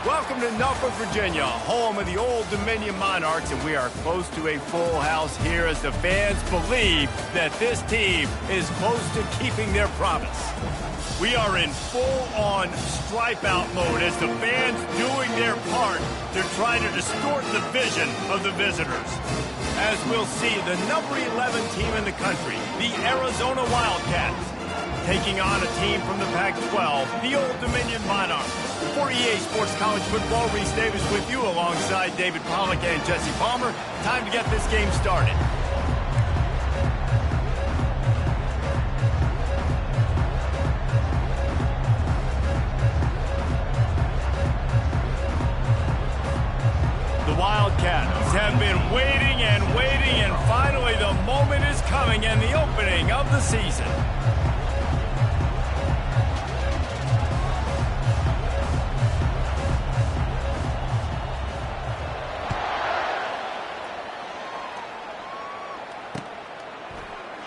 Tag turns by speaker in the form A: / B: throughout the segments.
A: Welcome to Norfolk, Virginia, home of the Old Dominion Monarchs, and we are close to a full house here as the fans believe that this team is close to keeping their promise. We are in full-on stripe-out mode as the fans doing their part to try to distort the vision of the visitors. As we'll see, the number 11 team in the country, the Arizona Wildcats, taking on a team from the Pac-12, the Old Dominion Monarchs. For EA Sports College Football, Reese Davis with you alongside David Pollack and Jesse Palmer. Time to get this game started. The Wildcats have been waiting and finally the moment is coming and the opening of the season.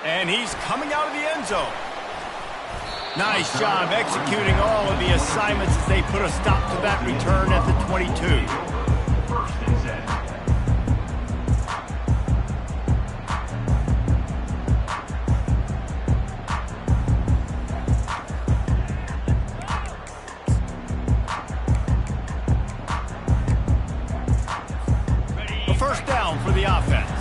A: And he's coming out of the end zone. Nice job executing all of the assignments as they put a stop to that return at the 22. A first down for the offense.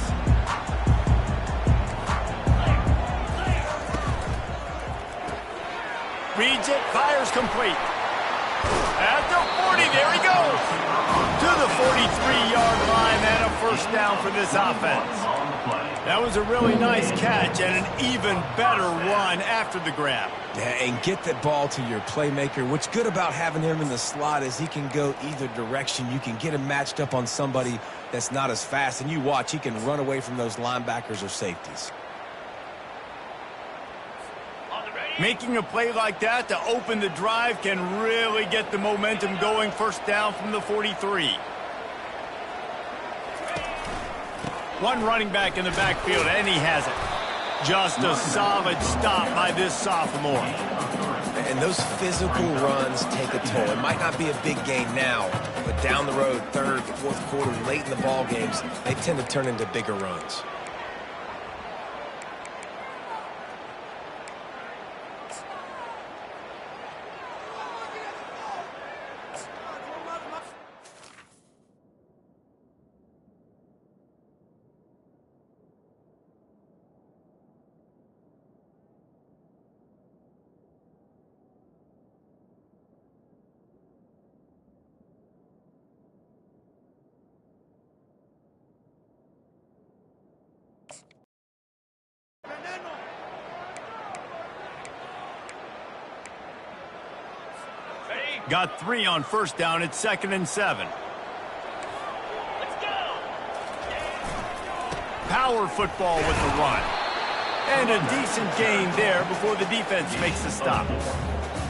A: Reads it, fires complete. At the 40, there he goes. To the 43-yard line and a first down for this offense. That was a really nice catch and an even better run after the grab.
B: Yeah, and get that ball to your playmaker. What's good about having him in the slot is he can go either direction. You can get him matched up on somebody that's not as fast, and you watch, he can run away from those linebackers or safeties.
A: Making a play like that to open the drive can really get the momentum going. First down from the 43. One running back in the backfield, and he has it. Just a solid stop by this sophomore.
B: And those physical runs take a toll. It might not be a big gain now, but down the road, third, fourth quarter, late in the ball games, they tend to turn into bigger runs.
A: Got 3 on first down. It's 2nd and 7. Let's go. Power football with the run. And a decent gain there before the defense makes the stop.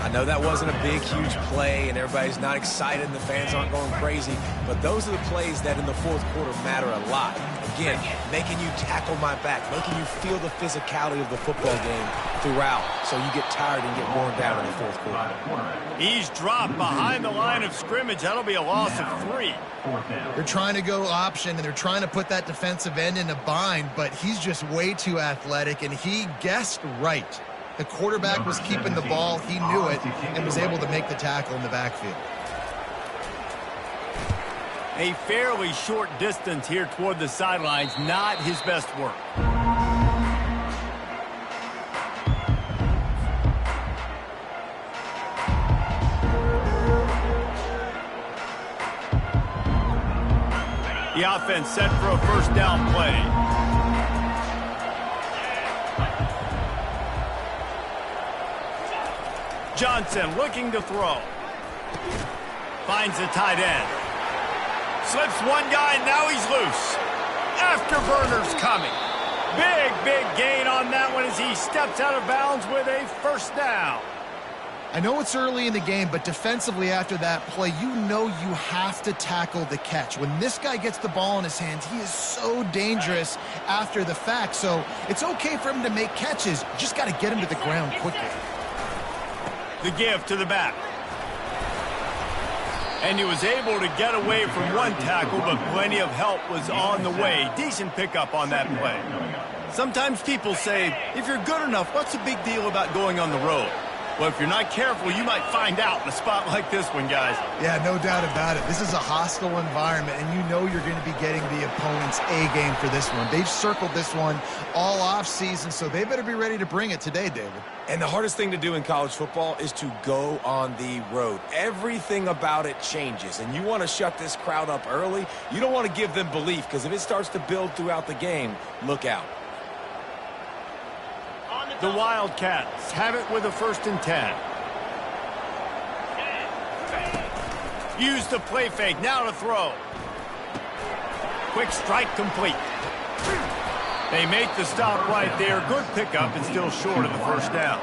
B: I know that wasn't a big, huge play, and everybody's not excited, and the fans aren't going crazy, but those are the plays that in the fourth quarter matter a lot. Again, making you tackle my back, making you feel the physicality of the football game throughout, so you get tired and get worn down in the fourth quarter.
A: He's dropped behind the line of scrimmage. That'll be a loss of 3.
C: They're trying to go option, and they're trying to put that defensive end in a bind, but he's just way too athletic, and he guessed right. The quarterback was keeping the ball. He knew it and was able to make the tackle in the backfield.
A: A fairly short distance here toward the sidelines. Not his best work. The offense set for a first down play. Johnson looking to throw. Finds the tight end. Slips one guy, now he's loose. Afterburner's coming. Big gain on that one as he steps out of bounds with a first down.
C: I know it's early in the game, but defensively after that play, you know you have to tackle the catch. When this guy gets the ball in his hands, he is so dangerous after the fact. So it's okay for him to make catches. Just got to get him to the ground quickly.
A: The give to the back. And he was able to get away from one tackle, but plenty of help was on the way. Decent pickup on that play. Sometimes people say, if you're good enough, what's the big deal about going on the road? Well, if you're not careful, you might find out in a spot like this one, guys.
C: Yeah, no doubt about it. This is a hostile environment, and you know you're going to be getting the opponent's A-game for this one. They've circled this one all off-season, so they better be ready to bring it today, David.
B: And the hardest thing to do in college football is to go on the road. Everything about it changes, and you want to shut this crowd up early. You don't want to give them belief, because if it starts to build throughout the game, look out.
A: The Wildcats have it with a 1st and 10. Use the play fake, now to throw. Quick strike complete. They make the stop right there. Good pickup and still short of the 1st down.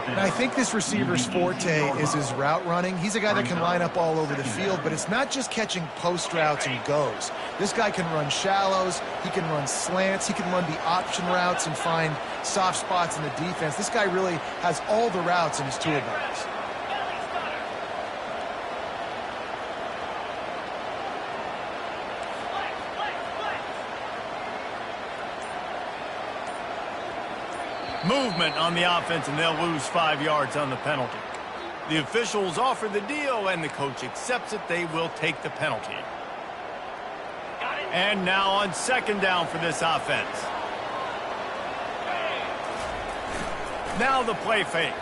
C: And I think this receiver's forte is his route running. He's a guy that can line up all over the field, but it's not just catching post routes and goes. This guy can run shallows, he can run slants, he can run the option routes and find soft spots in the defense. This guy really has all the routes in his toolbox.
A: Movement on the offense, and they'll lose 5 yards on the penalty. The officials offer the deal, and the coach accepts it. They will take the penalty. And now on 2nd down for this offense. Now the play fake.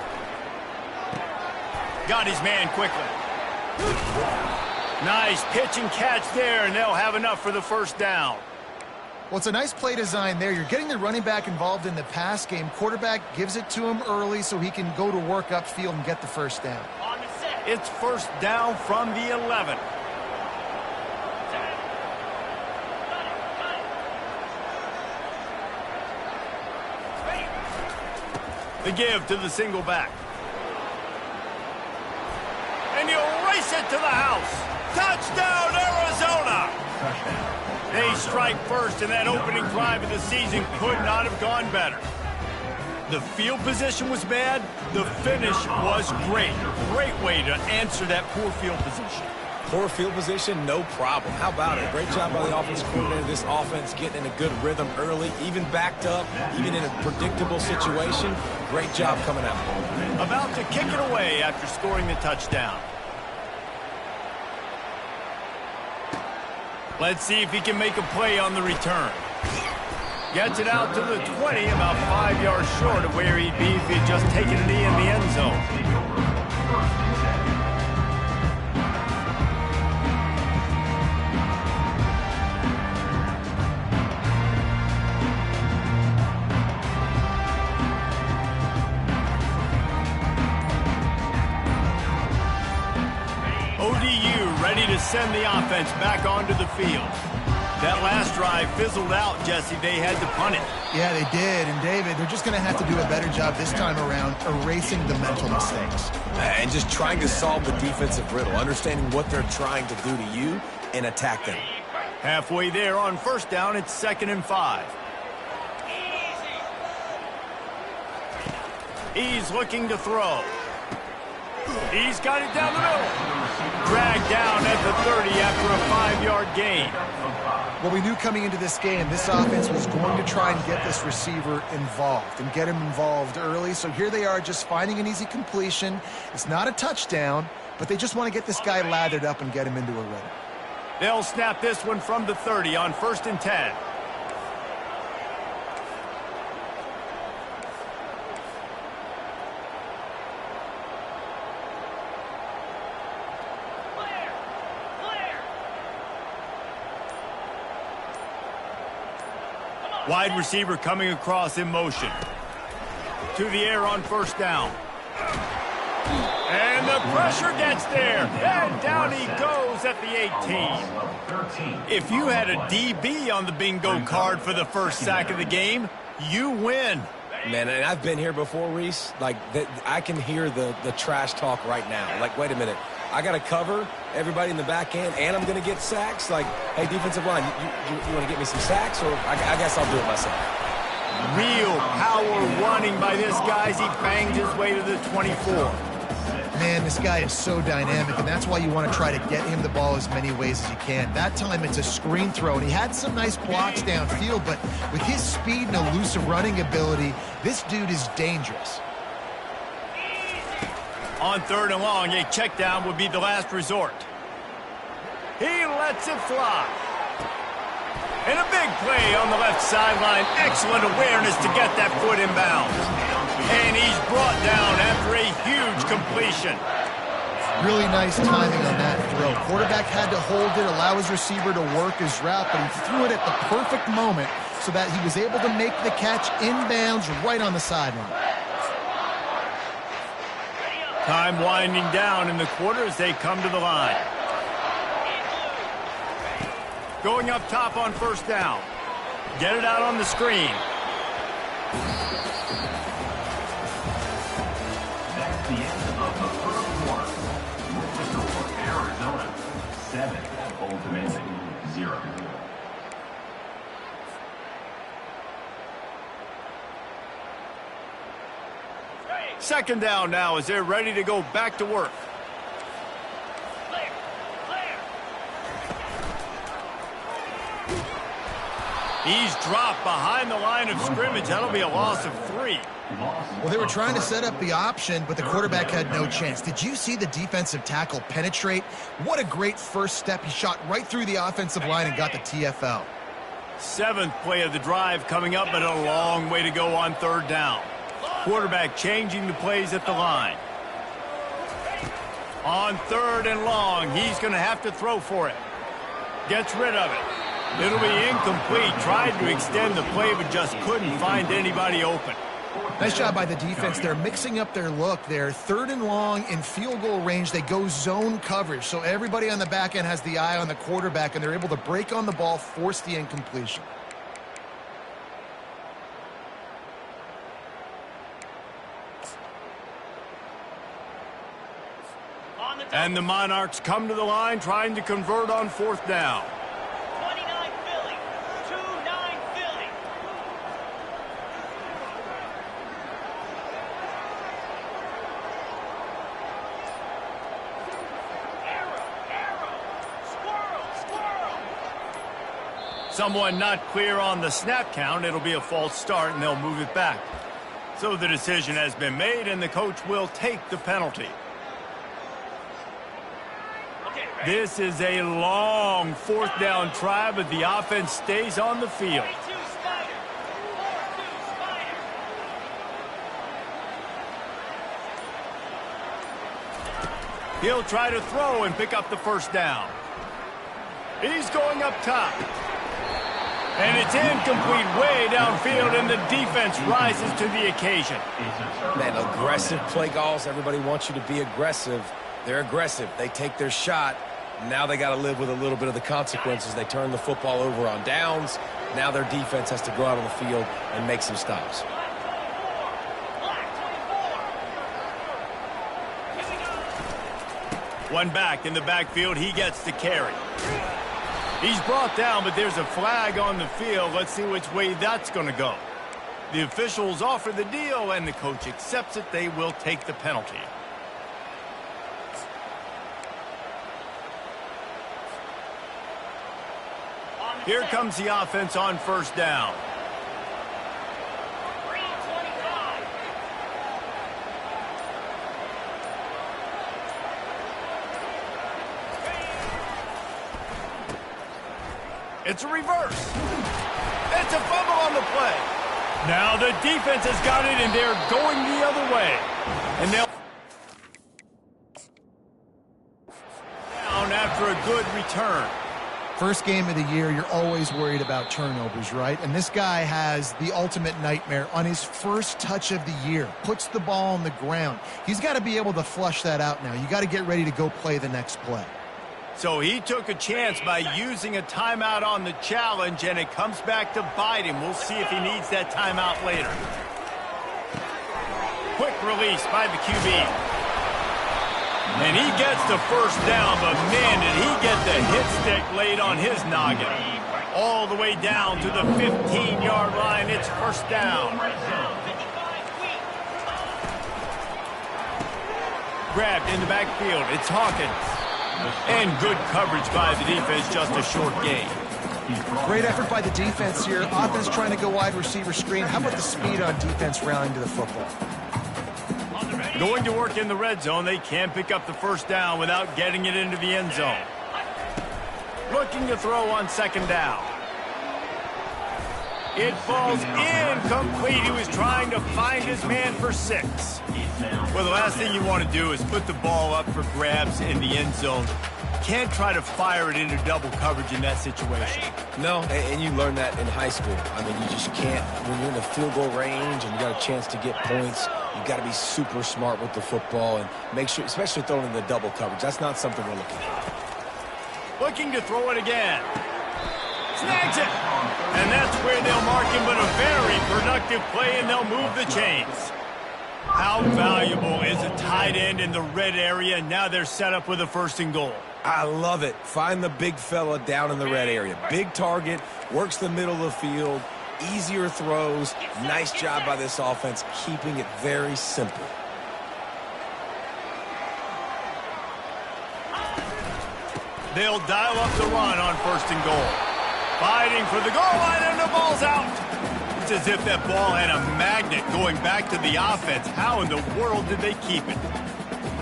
A: Got his man quickly. Nice pitch and catch there, and they'll have enough for the 1st down.
C: Well, it's a nice play design there. You're getting the running back involved in the pass game. Quarterback gives it to him early so he can go to work upfield and get the 1st down.
A: It's 1st down from the 11. The give to the single back. And he'll race it to the house. Touchdown, Arizona! They strike first, and that opening drive of the season could not have gone better. The field position was bad. The finish was great. Great way to answer that poor field position.
B: Poor field position, no problem. How about it? Great job by the offensive coordinator. This offense getting in a good rhythm early, even backed up, even in a predictable situation. Great job coming out.
A: About to kick it away after scoring the touchdown. Let's see if he can make a play on the return. Gets it out to the 20, about 5 yards short of where he'd be if he had just taken a knee in the end zone. ODU ready to send the offense back onto the field. That last drive fizzled out, Jesse. They had to punt it.
C: Yeah, they did. And, David, they're just going to have to do a better job this time around erasing the mental mistakes.
B: And just trying to solve the defensive riddle, understanding what they're trying to do to you and attack them.
A: Halfway there on 1st down, it's 2nd and 5. He's looking to throw. He's got it down the middle. Dragged down at the 30 after a 5-yard gain.
C: Well, we knew coming into this game, this offense was going to try and get this receiver involved and get him involved early. So here they are just finding an easy completion. It's not a touchdown, but they just want to get this guy lathered up and get him into a rhythm.
A: They'll snap this one from the 30 on 1st and 10. Wide receiver coming across in motion. To the air on 1st down. And the pressure gets there. And down he goes at the 18. If you had a DB on the bingo card for the first sack of the game, you win.
B: Man, and I've been here before, Reese. Like, I can hear the trash talk right now. Like, wait a minute. I got to cover everybody in the back end, and I'm going to get sacks. Like, hey, defensive line, you want to get me some sacks? Or I guess I'll do it myself.
A: Real power running by this guy as he banged his way to the 24.
C: Man, this guy is so dynamic, and that's why you want to try to get him the ball as many ways as you can. That time it's a screen throw, and he had some nice blocks downfield, but with his speed and elusive running ability, this dude is dangerous.
A: On 3rd and long, a check down would be the last resort. He lets it fly. And a big play on the left sideline. Excellent awareness to get that foot in bounds. And he's brought down after a huge completion.
C: Really nice timing on that throw. Quarterback had to hold it, allow his receiver to work his route, but he threw it at the perfect moment so that he was able to make the catch inbounds right on the sideline.
A: Time winding down in the quarter as they come to the line. Going up top on 1st down. Get it out on the screen.
D: That's the end of the 1st quarter. The score, Arizona 7, Old Dominion 0.
A: Second down now as they're ready to go back to work. He's dropped behind the line of scrimmage. That'll be a loss of 3.
C: Well, they were trying to set up the option, but the quarterback had no chance. Did you see the defensive tackle penetrate? What a great first step. He shot right through the offensive line and got the TFL.
A: 7th play of the drive coming up, but a long way to go on 3rd down. Quarterback changing the plays at the line. On 3rd and long, he's going to have to throw for it. Gets rid of it. It'll be incomplete. Tried to extend the play, but just couldn't find anybody open.
C: Nice job by the defense. They're mixing up their look. They're 3rd and long in field goal range. They go zone coverage, so everybody on the back end has the eye on the quarterback, and they're able to break on the ball, force the incompletion.
A: And the Monarchs come to the line trying to convert on 4th down.
E: 29 Philly, 2-9 Philly. Arrow, squirrel.
A: Someone not clear on the snap count. It'll be a false start, and they'll move it back. So the decision has been made, and the coach will take the penalty. This is a long 4th down try, but the offense stays on the field. He'll try to throw and pick up the 1st down. He's going up top. And it's incomplete way downfield, and the defense rises to the occasion.
B: Man, aggressive play calls. Everybody wants you to be aggressive. They're aggressive. They take their shot. Now they got to live with a little bit of the consequences. They turn the football over on downs. Now their defense has to go out on the field and make some stops.
A: One back in the backfield. He gets the carry. He's brought down, but there's a flag on the field. Let's see which way that's going to go. The officials offer the deal, and the coach accepts it. They will take the penalty. Here comes the offense on 1st down. It's a reverse. It's a fumble on the play. Now the defense has got it, and they're going the other way. And they'll down after a good return.
C: First game of the year, you're always worried about turnovers, right? And this guy has the ultimate nightmare on his first touch of the year. Puts the ball on the ground. He's got to be able to flush that out now. You got to get ready to go play the next play.
A: So he took a chance by using a timeout on the challenge, and it comes back to bite him. We'll see if he needs that timeout later. Quick release by the QB. And he gets the 1st down, but man, did he get the hit stick laid on his noggin. All the way down to the 15-yard line. It's 1st down. Grabbed in the backfield. It's Hawkins. And good coverage by the defense, just a short gain.
C: Great effort by the defense here. Offense trying to go wide receiver screen. How about the speed on defense rallying to the football?
A: Going to work in the red zone. They can't pick up the first down without getting it into the end zone. Looking to throw on second down. It falls incomplete. He was trying to find his man for 6. Well, the last thing you want to do is put the ball up for grabs in the end zone. Can't try to fire it into double coverage in that situation.
B: No, and you learn that in high school. I mean, you just can't. When you're in the field goal range and you got a chance to get points, you got to be super smart with the football and make sure, especially throwing in the double coverage. That's not something we're looking for.
A: Looking to throw it again. Snags it. And that's where they'll mark him, but a very productive play, and they'll move the chains. How valuable is a tight end in the red area? Now they're set up with a 1st and goal.
B: I love it. Find the big fella down in the red area. Big target, works the middle of the field, easier throws. Nice job by this offense, keeping it very simple.
A: They'll dial up the run on 1st and goal. Fighting for the goal line, and the ball's out. It's as if that ball had a magnet going back to the offense. How in the world did they keep it?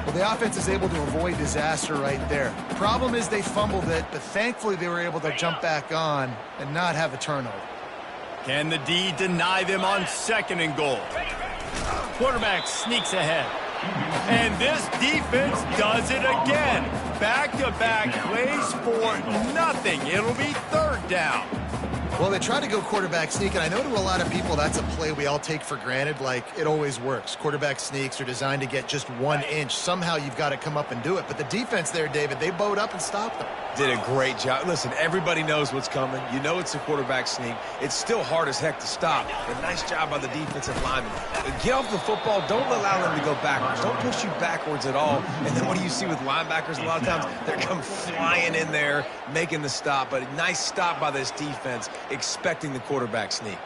C: Well, the offense is able to avoid disaster right there. Problem is they fumbled it, but thankfully they were able to jump back on and not have a turnover.
A: Can the D deny them on 2nd and goal? Quarterback sneaks ahead. And this defense does it again. Back-to-back plays for nothing. It'll be 3rd down.
C: Well, they try to go quarterback sneak, and I know to a lot of people that's a play we all take for granted, like it always works. Quarterback sneaks are designed to get just 1 inch. Somehow you've got to come up and do it. But the defense there, David, they bowed up and stopped them.
B: Did a great job. Listen, everybody knows what's coming. You know it's a quarterback sneak. It's still hard as heck to stop. But nice job by the defensive lineman. Get off the football. Don't allow them to go backwards. Don't push you backwards at all. And then what do you see with linebackers a lot of times? They come flying in there, making the stop. But a nice stop by this defense, expecting the quarterback sneak.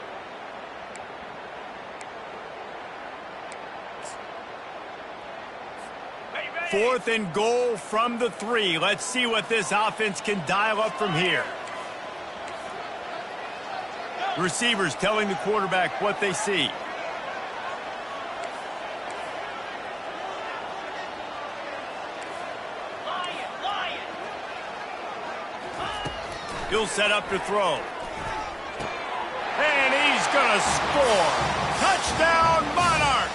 A: Fourth and goal from the 3. Let's see what this offense can dial up from here. Receivers telling the quarterback what they see. He'll set up to throw. And he's going to score. Touchdown, Monarchs!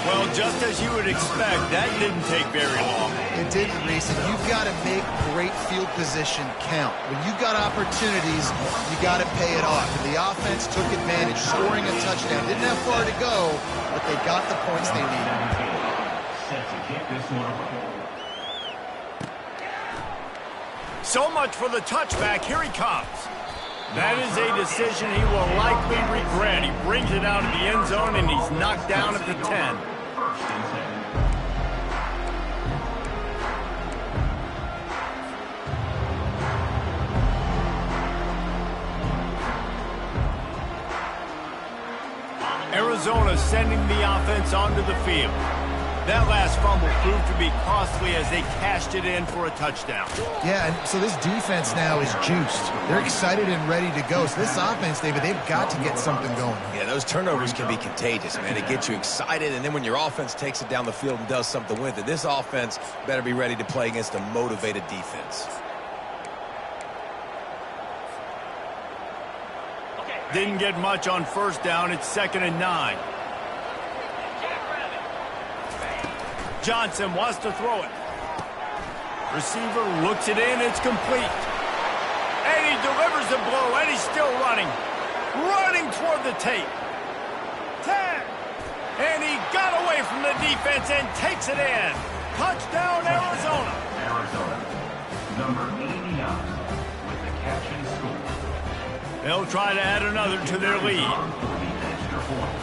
A: Well, just as you would expect, that didn't take very long.
C: It didn't, Reese, and you've got to make great field position count. When you've got opportunities, you got to pay it off. And the offense took advantage, scoring a touchdown. Didn't have far to go, but they got the points they needed.
D: Set to kick this one away.
A: So much for the touchback. Here he comes. That is a decision he will likely regret. He brings it out of the end zone, and he's knocked down at the 10.
D: First and 10.
A: Arizona sending the offense onto the field. That last fumble proved to be costly as they cashed it in for a touchdown.
C: Yeah, and so this defense now is juiced. They're excited and ready to go. So this offense, David, they've got to get something going.
B: Yeah, those turnovers can be contagious, man. It gets you excited, and then when your offense takes it down the field and does something with it, this offense better be ready to play against a motivated defense.
A: Didn't get much on 1st down. It's 2nd and 9. Johnson wants to throw it. Receiver looks it in. It's complete. And he delivers the blow, and he's still running. Running toward the tape. 10. And he got away from the defense and takes it in. Touchdown, Arizona.
D: Arizona, number 89, with the catch and score.
A: They'll try to add another to their lead.
D: Extra point.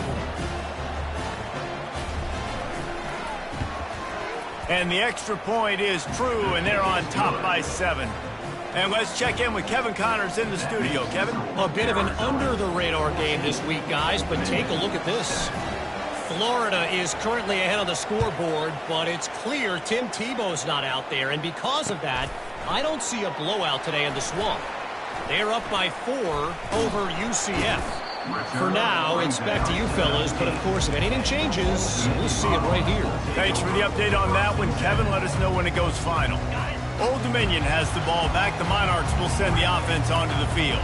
A: And the extra point is true, and they're on top by 7. And let's check in with Kevin Connors in the studio. Kevin?
F: A bit of an under-the-radar game this week, guys, but take a look at this. Florida is currently ahead on the scoreboard, but it's clear Tim Tebow's not out there, and because of that, I don't see a blowout today in the Swamp. They're up by 4 over UCF. For now, it's back to you fellas, but of course, if anything changes, we'll see it right here.
A: Thanks for the update on that one, Kevin. Let us know when it goes final. Old Dominion has the ball back. The Monarchs will send the offense onto the field.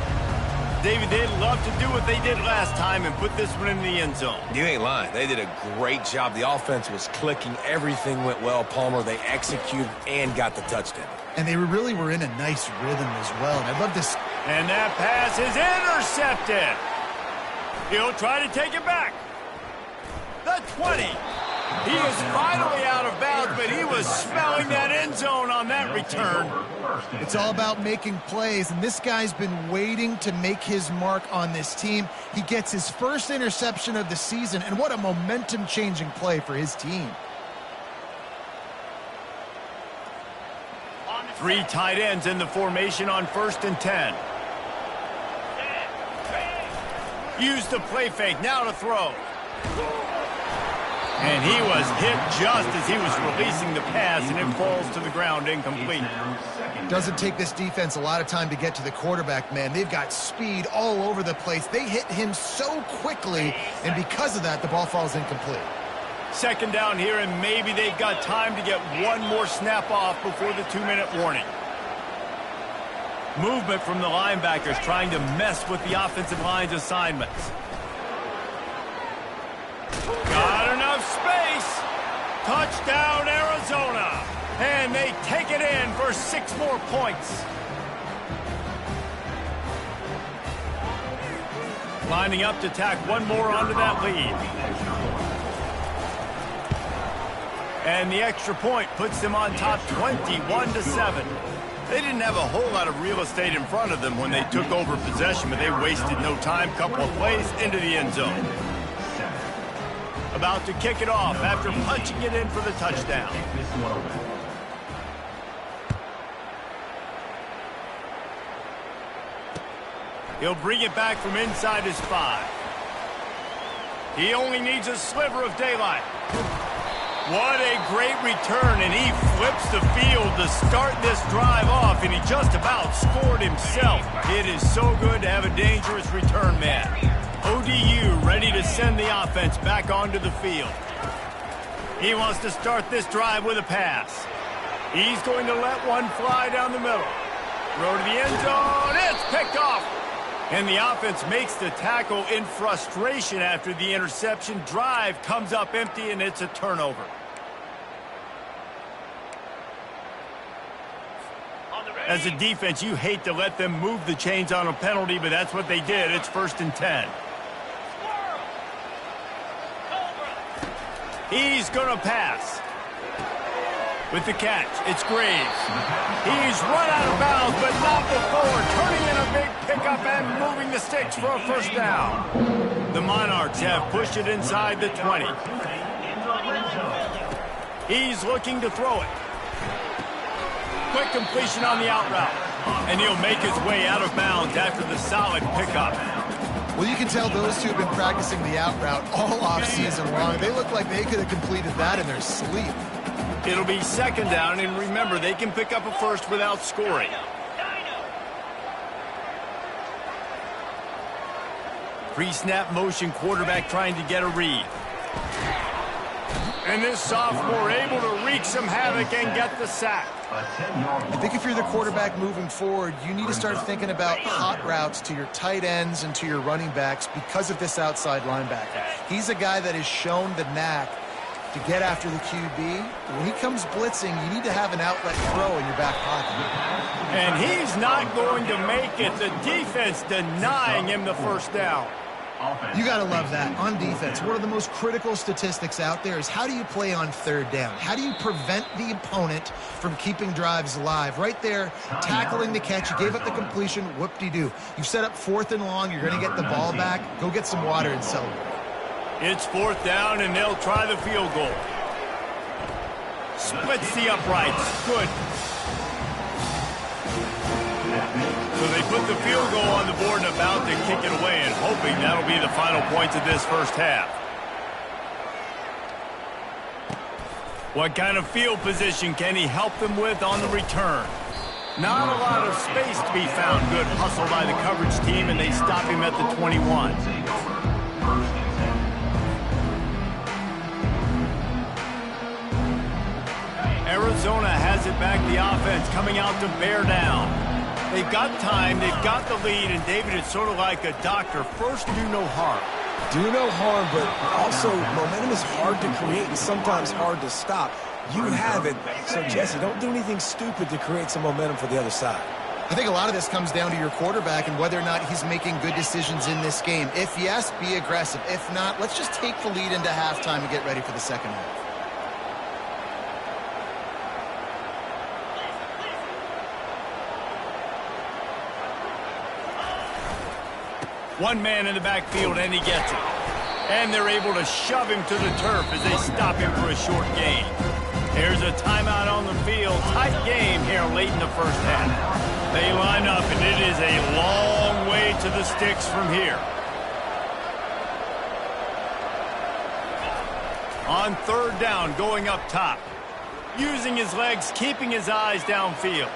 A: David, they'd love to do what they did last time and put this one in the end zone.
B: You ain't lying. They did a great job. The offense was clicking. Everything went well, Palmer. They executed and got the touchdown.
C: And they really were in a nice rhythm as well. And I'd love to...
A: And that pass is intercepted. He'll try to take it back. The 20. He is finally out of bounds, but he was smelling that end zone on that return.
C: It's all about making plays, and this guy's been waiting to make his mark on this team. He gets his first interception of the season, and what a momentum-changing play for his team.
A: 3 tight ends in the formation on 1st and 10. Use the play fake, now to throw. And he was hit just as he was releasing the pass, and it falls to the ground incomplete.
C: Doesn't take this defense a lot of time to get to the quarterback, man. They've got speed all over the place. They hit him so quickly, and because of that, the ball falls incomplete.
A: 2nd down here, and maybe they've got time to get one more snap off before the 2-minute warning. Movement from the linebackers trying to mess with the offensive line's assignments. Got enough space. Touchdown, Arizona. And they take it in for 6 more points. Lining up to tack one more onto that lead. And the extra point puts them on top 21-7. They didn't have a whole lot of real estate in front of them when they took over possession, but they wasted no time. Couple of plays into the end zone. About to kick it off after punching it in for the touchdown. He'll bring it back from inside his 5. He only needs a sliver of daylight. What a great return, and he flips the field to start this drive off, and he just about scored himself. It is so good to have a dangerous return man. ODU ready to send the offense back onto the field. He wants to start this drive with a pass. He's going to let one fly down the middle. Throw to the end zone. It's picked off. And the offense makes the tackle in frustration after the interception. Drive comes up empty, and it's a turnover. As a defense, you hate to let them move the chains on a penalty, but that's what they did. It's 1st and 10. He's going to pass. With the catch, it's Graves. He's run out of bounds, but not before. Turning in a big pickup and moving the sticks for a 1st down. The Monarchs have pushed it inside the 20. He's looking to throw it. Quick completion on the out route. And he'll make his way out of bounds after the solid pickup.
C: Well, you can tell those two have been practicing the out route all offseason long. They look like they could have completed that in their sleep.
A: It'll be 2nd down, and remember, they can pick up a 1st without scoring. Pre-snap motion, quarterback trying to get a read. And this sophomore able to wreak some havoc and get the sack.
C: I think if you're the quarterback moving forward, you need to start thinking about hot routes to your tight ends and to your running backs because of this outside linebacker. He's a guy that has shown the knack to get after the QB. When he comes blitzing, you need to have an outlet throw in your back pocket.
A: And he's not going to make it. The defense denying him the 1st down.
C: You got to love that. On defense, one of the most critical statistics out there is how do you play on 3rd down? How do you prevent the opponent from keeping drives alive? Right there, tackling the catch. You gave up the completion. Whoop-de-doo. You've set up 4th and long. You're going to get the ball back. Go get some water and celebrate.
A: It's 4th down, and they'll try the field goal. Splits the uprights. Good. So they put the field goal on the board and about to kick it away, and hoping that'll be the final points of this 1st half. What kind of field position can he help them with on the return? Not a lot of space to be found. Good hustle by the coverage team, and they stop him at the 21. Arizona has it back, the offense coming out to bear down. They've got time, they've got the lead, and David, it's sort of like a doctor. First, do no harm.
B: Do no harm, but also momentum is hard to create and sometimes hard to stop. You have it. So, Jesse, don't do anything stupid to create some momentum for the other side.
C: I think a lot of this comes down to your quarterback and whether or not he's making good decisions in this game. If yes, be aggressive. If not, let's just take the lead into halftime and get ready for the second half.
A: One man in the backfield, and he gets it. And they're able to shove him to the turf as they stop him for a short gain. Here's a timeout on the field. Tight game here late in the first half. They line up, and it is a long way to the sticks from here. On third down, going up top. Using his legs, keeping his eyes downfield.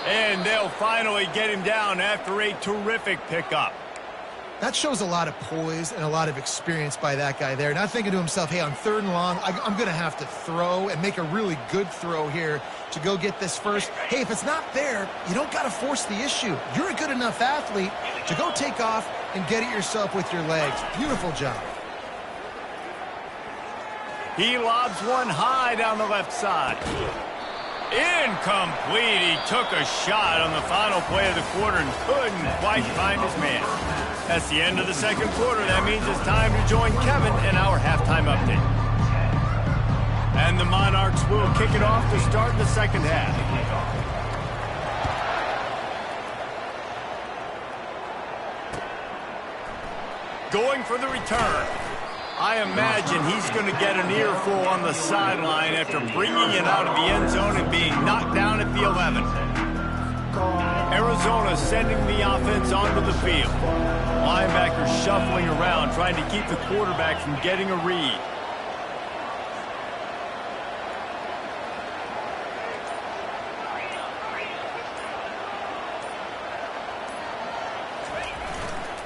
A: And they'll finally get him down after a terrific pickup.
C: That shows a lot of poise and a lot of experience by that guy there. Not thinking to himself, hey, on third and long, I'm going to have to throw and make a really good throw here to go get this first. Hey, if it's not there, you don't got to force the issue. You're a good enough athlete to go take off and get it yourself with your legs. Beautiful job.
A: He lobs one high down the left side. Incomplete. He took a shot on the final play of the quarter and couldn't quite find his man. That's the end of the second quarter. That means it's time to join Kevin in our halftime update. And the Monarchs will kick it off to start the second half. Going for the return. I imagine he's going to get an earful on the sideline after bringing it out of the end zone and being knocked down at the 11. Arizona sending the offense onto the field. Linebackers shuffling around, trying to keep the quarterback from getting a read.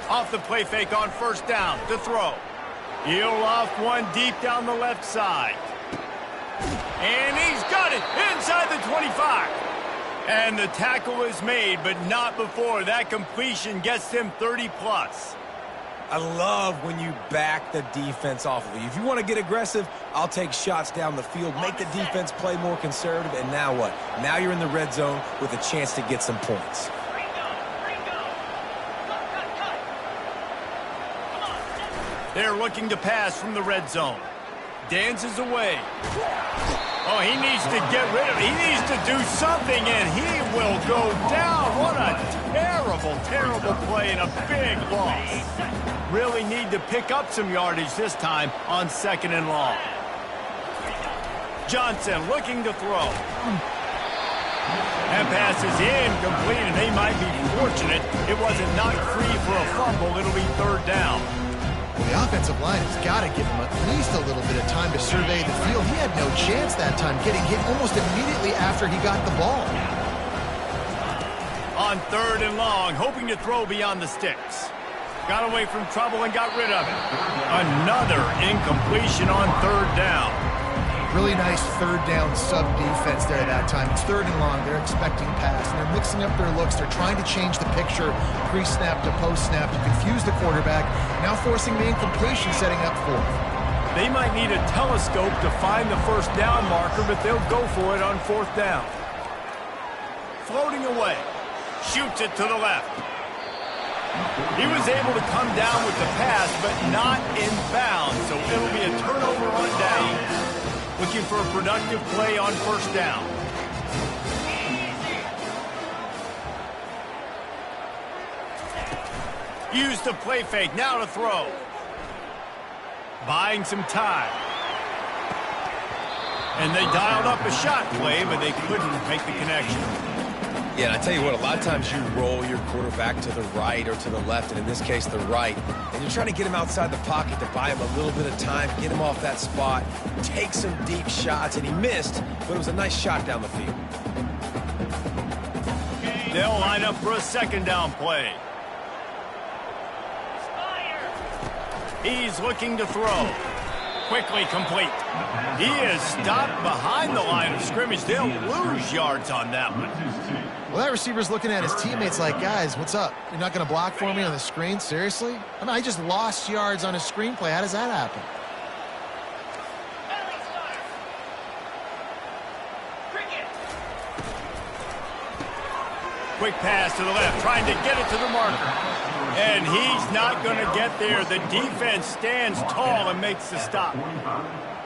A: Off the play fake on first down, to throw. He'll off one deep down the left side. And he's got it inside the 25. And the tackle is made, but not before. That completion gets them 30-plus.
B: I love when you back the defense off of you. If you want to get aggressive, I'll take shots down the field, make the defense play more conservative, and now what? Now you're in the red zone with a chance to get some points.
A: They're looking to pass from the red zone. Dances away. Oh, he needs to get rid of it. He needs to do something, and he will go down. What a terrible, terrible play and a big loss. Really need to pick up some yardage this time on second and long. Johnson looking to throw. That pass is incomplete, and they might be fortunate it wasn't knocked free for a fumble. It'll be third down.
C: The offensive line has got to give him at least a little bit of time to survey the field. He had no chance that time, getting hit almost immediately after he got the ball.
A: On third and long, hoping to throw beyond the sticks. Got away from trouble and got rid of it. Another incompletion on third down.
C: Really nice third down sub defense there that time. It's third and long. They're expecting pass, and they're mixing up their looks. They're trying to change the picture pre-snap to post-snap to confuse the quarterback, now forcing the incompletion, setting up fourth.
A: They might need a telescope to find the first down marker, but they'll go for it on fourth down. Floating away. Shoots it to the left. He was able to come down with the pass, but not in bounds, so it'll be a turnover on down. Looking for a productive play on first down. Use the play fake, now to throw. Buying some time. And they dialed up a shot play, but they couldn't make the connection.
B: Yeah, and I tell you what, a lot of times you roll your quarterback to the right or to the left, and in this case, the right, and you're trying to get him outside the pocket to buy him a little bit of time, get him off that spot, take some deep shots, and he missed, but it was a nice shot down the field.
A: They'll line up for a second down play. He's looking to throw. Quickly complete. He is stopped behind the line of scrimmage. They'll lose yards on that one.
C: Well, that receiver's looking at his teammates like, guys, what's up? You're not going to block for me on the screen? Seriously? I mean, I just lost yards on a screenplay. How does that happen?
A: Quick pass to the left, trying to get it to the marker. And he's not going to get there. The defense stands tall and makes the stop.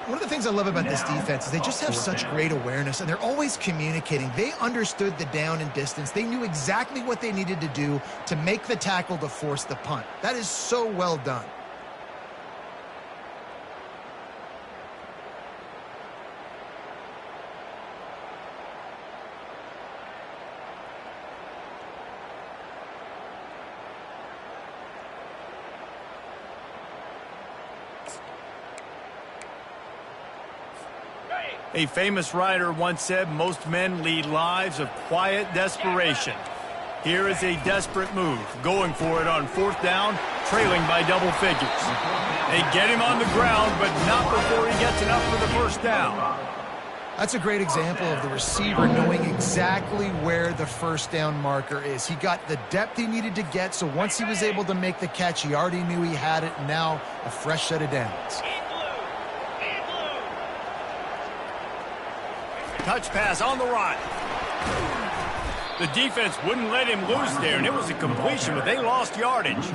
C: One of the things I love about this defense is they just have such great awareness, and they're always communicating. They understood the down and distance. They knew exactly what they needed to do to make the tackle to force the punt. That is so well done.
A: A famous writer once said, most men lead lives of quiet desperation. Here is a desperate move, going for it on fourth down, trailing by double figures. They get him on the ground, but not before he gets enough for the first down.
C: That's a great example of the receiver knowing exactly where the first down marker is. He got the depth he needed to get, so once he was able to make the catch, he already knew he had it, and now a fresh set of downs.
A: Touch pass on the run. The defense wouldn't let him loose there, and it was a completion, but they lost yardage.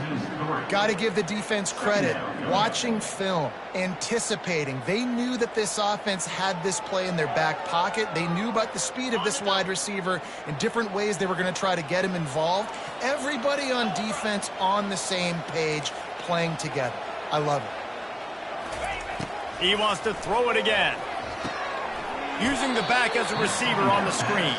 C: Got to give the defense credit. Watching film, anticipating. They knew that this offense had this play in their back pocket. They knew about the speed of this wide receiver and different ways they were going to try to get him involved. Everybody on defense on the same page, playing together. I love it.
A: He wants to throw it again. Using the back as a receiver on the screen.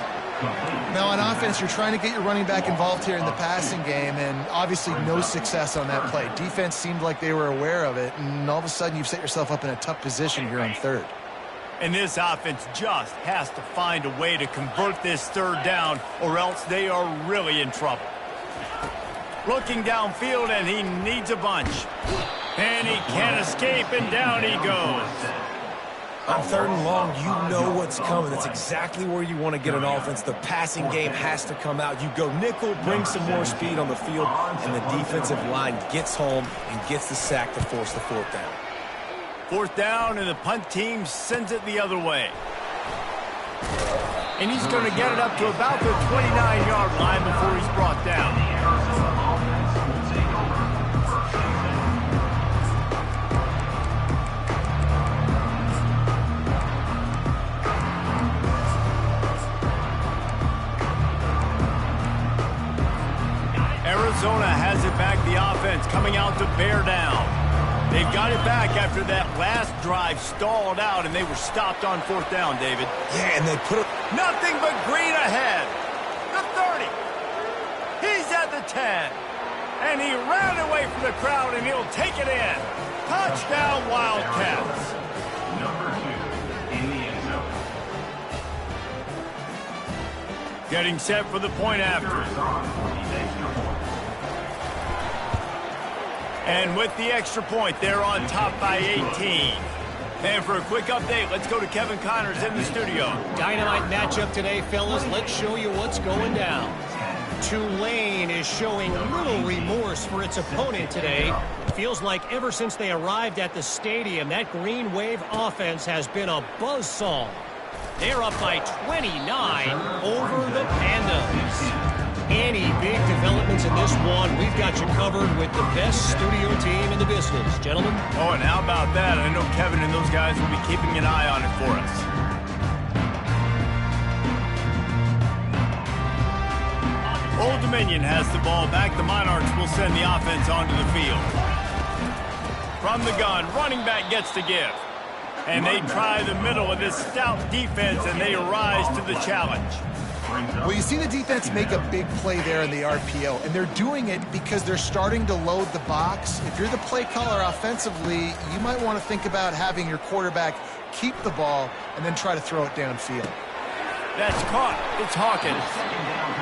C: Now on offense, you're trying to get your running back involved here in the passing game, and obviously no success on that play. Defense seemed like they were aware of it, and all of a sudden you've set yourself up in a tough position here on third.
A: And this offense just has to find a way to convert this third down, or else they are really in trouble. Looking downfield, and he needs a bunch. And he can't escape, and down he goes.
B: On third and long, you know what's coming. That's exactly where you want to get an offense. The passing game has to come out. You go nickel, bring some more speed on the field, and the defensive line gets home and gets the sack to force the fourth down.
A: Fourth down, and the punt team sends it the other way. And he's going to get it up to about the 29-yard line before he's brought down. Arizona has it back, the offense coming out to bear down. They've got it back after that last drive stalled out, and they were stopped on fourth down, David.
B: Yeah, and they put it...
A: Nothing but green ahead. The 30. He's at the 10. And he ran away from the crowd, and he'll take it in. Touchdown, Wildcats.
D: Number 2 in the end zone.
A: Getting set for the point after. And with the extra point, they're on top by 18. And for a quick update, let's go to Kevin Connors in the studio.
F: Dynamite matchup today, fellas. Let's show you what's going down. Tulane is showing little remorse for its opponent today. Feels like ever since they arrived at the stadium, that Green Wave offense has been a buzzsaw. They're up by 29 over the Pandas. Any big developments in this one, we've got you covered with the best studio team in the business. Gentlemen?
A: Oh, and how about that? I know Kevin and those guys will be keeping an eye on it for us. Old Dominion has the ball back. The Monarchs will send the offense onto the field. From the gun, running back gets the give. And they try the middle of this stout defense, and they rise to the challenge.
D: brings up...
C: Well, you see the defense make a big play there in the RPO, and they're doing it because they're starting to load the box. If you're the play caller offensively, you might want to think about having your quarterback keep the ball and then try to throw it downfield.
A: That's caught. It's Hawkins.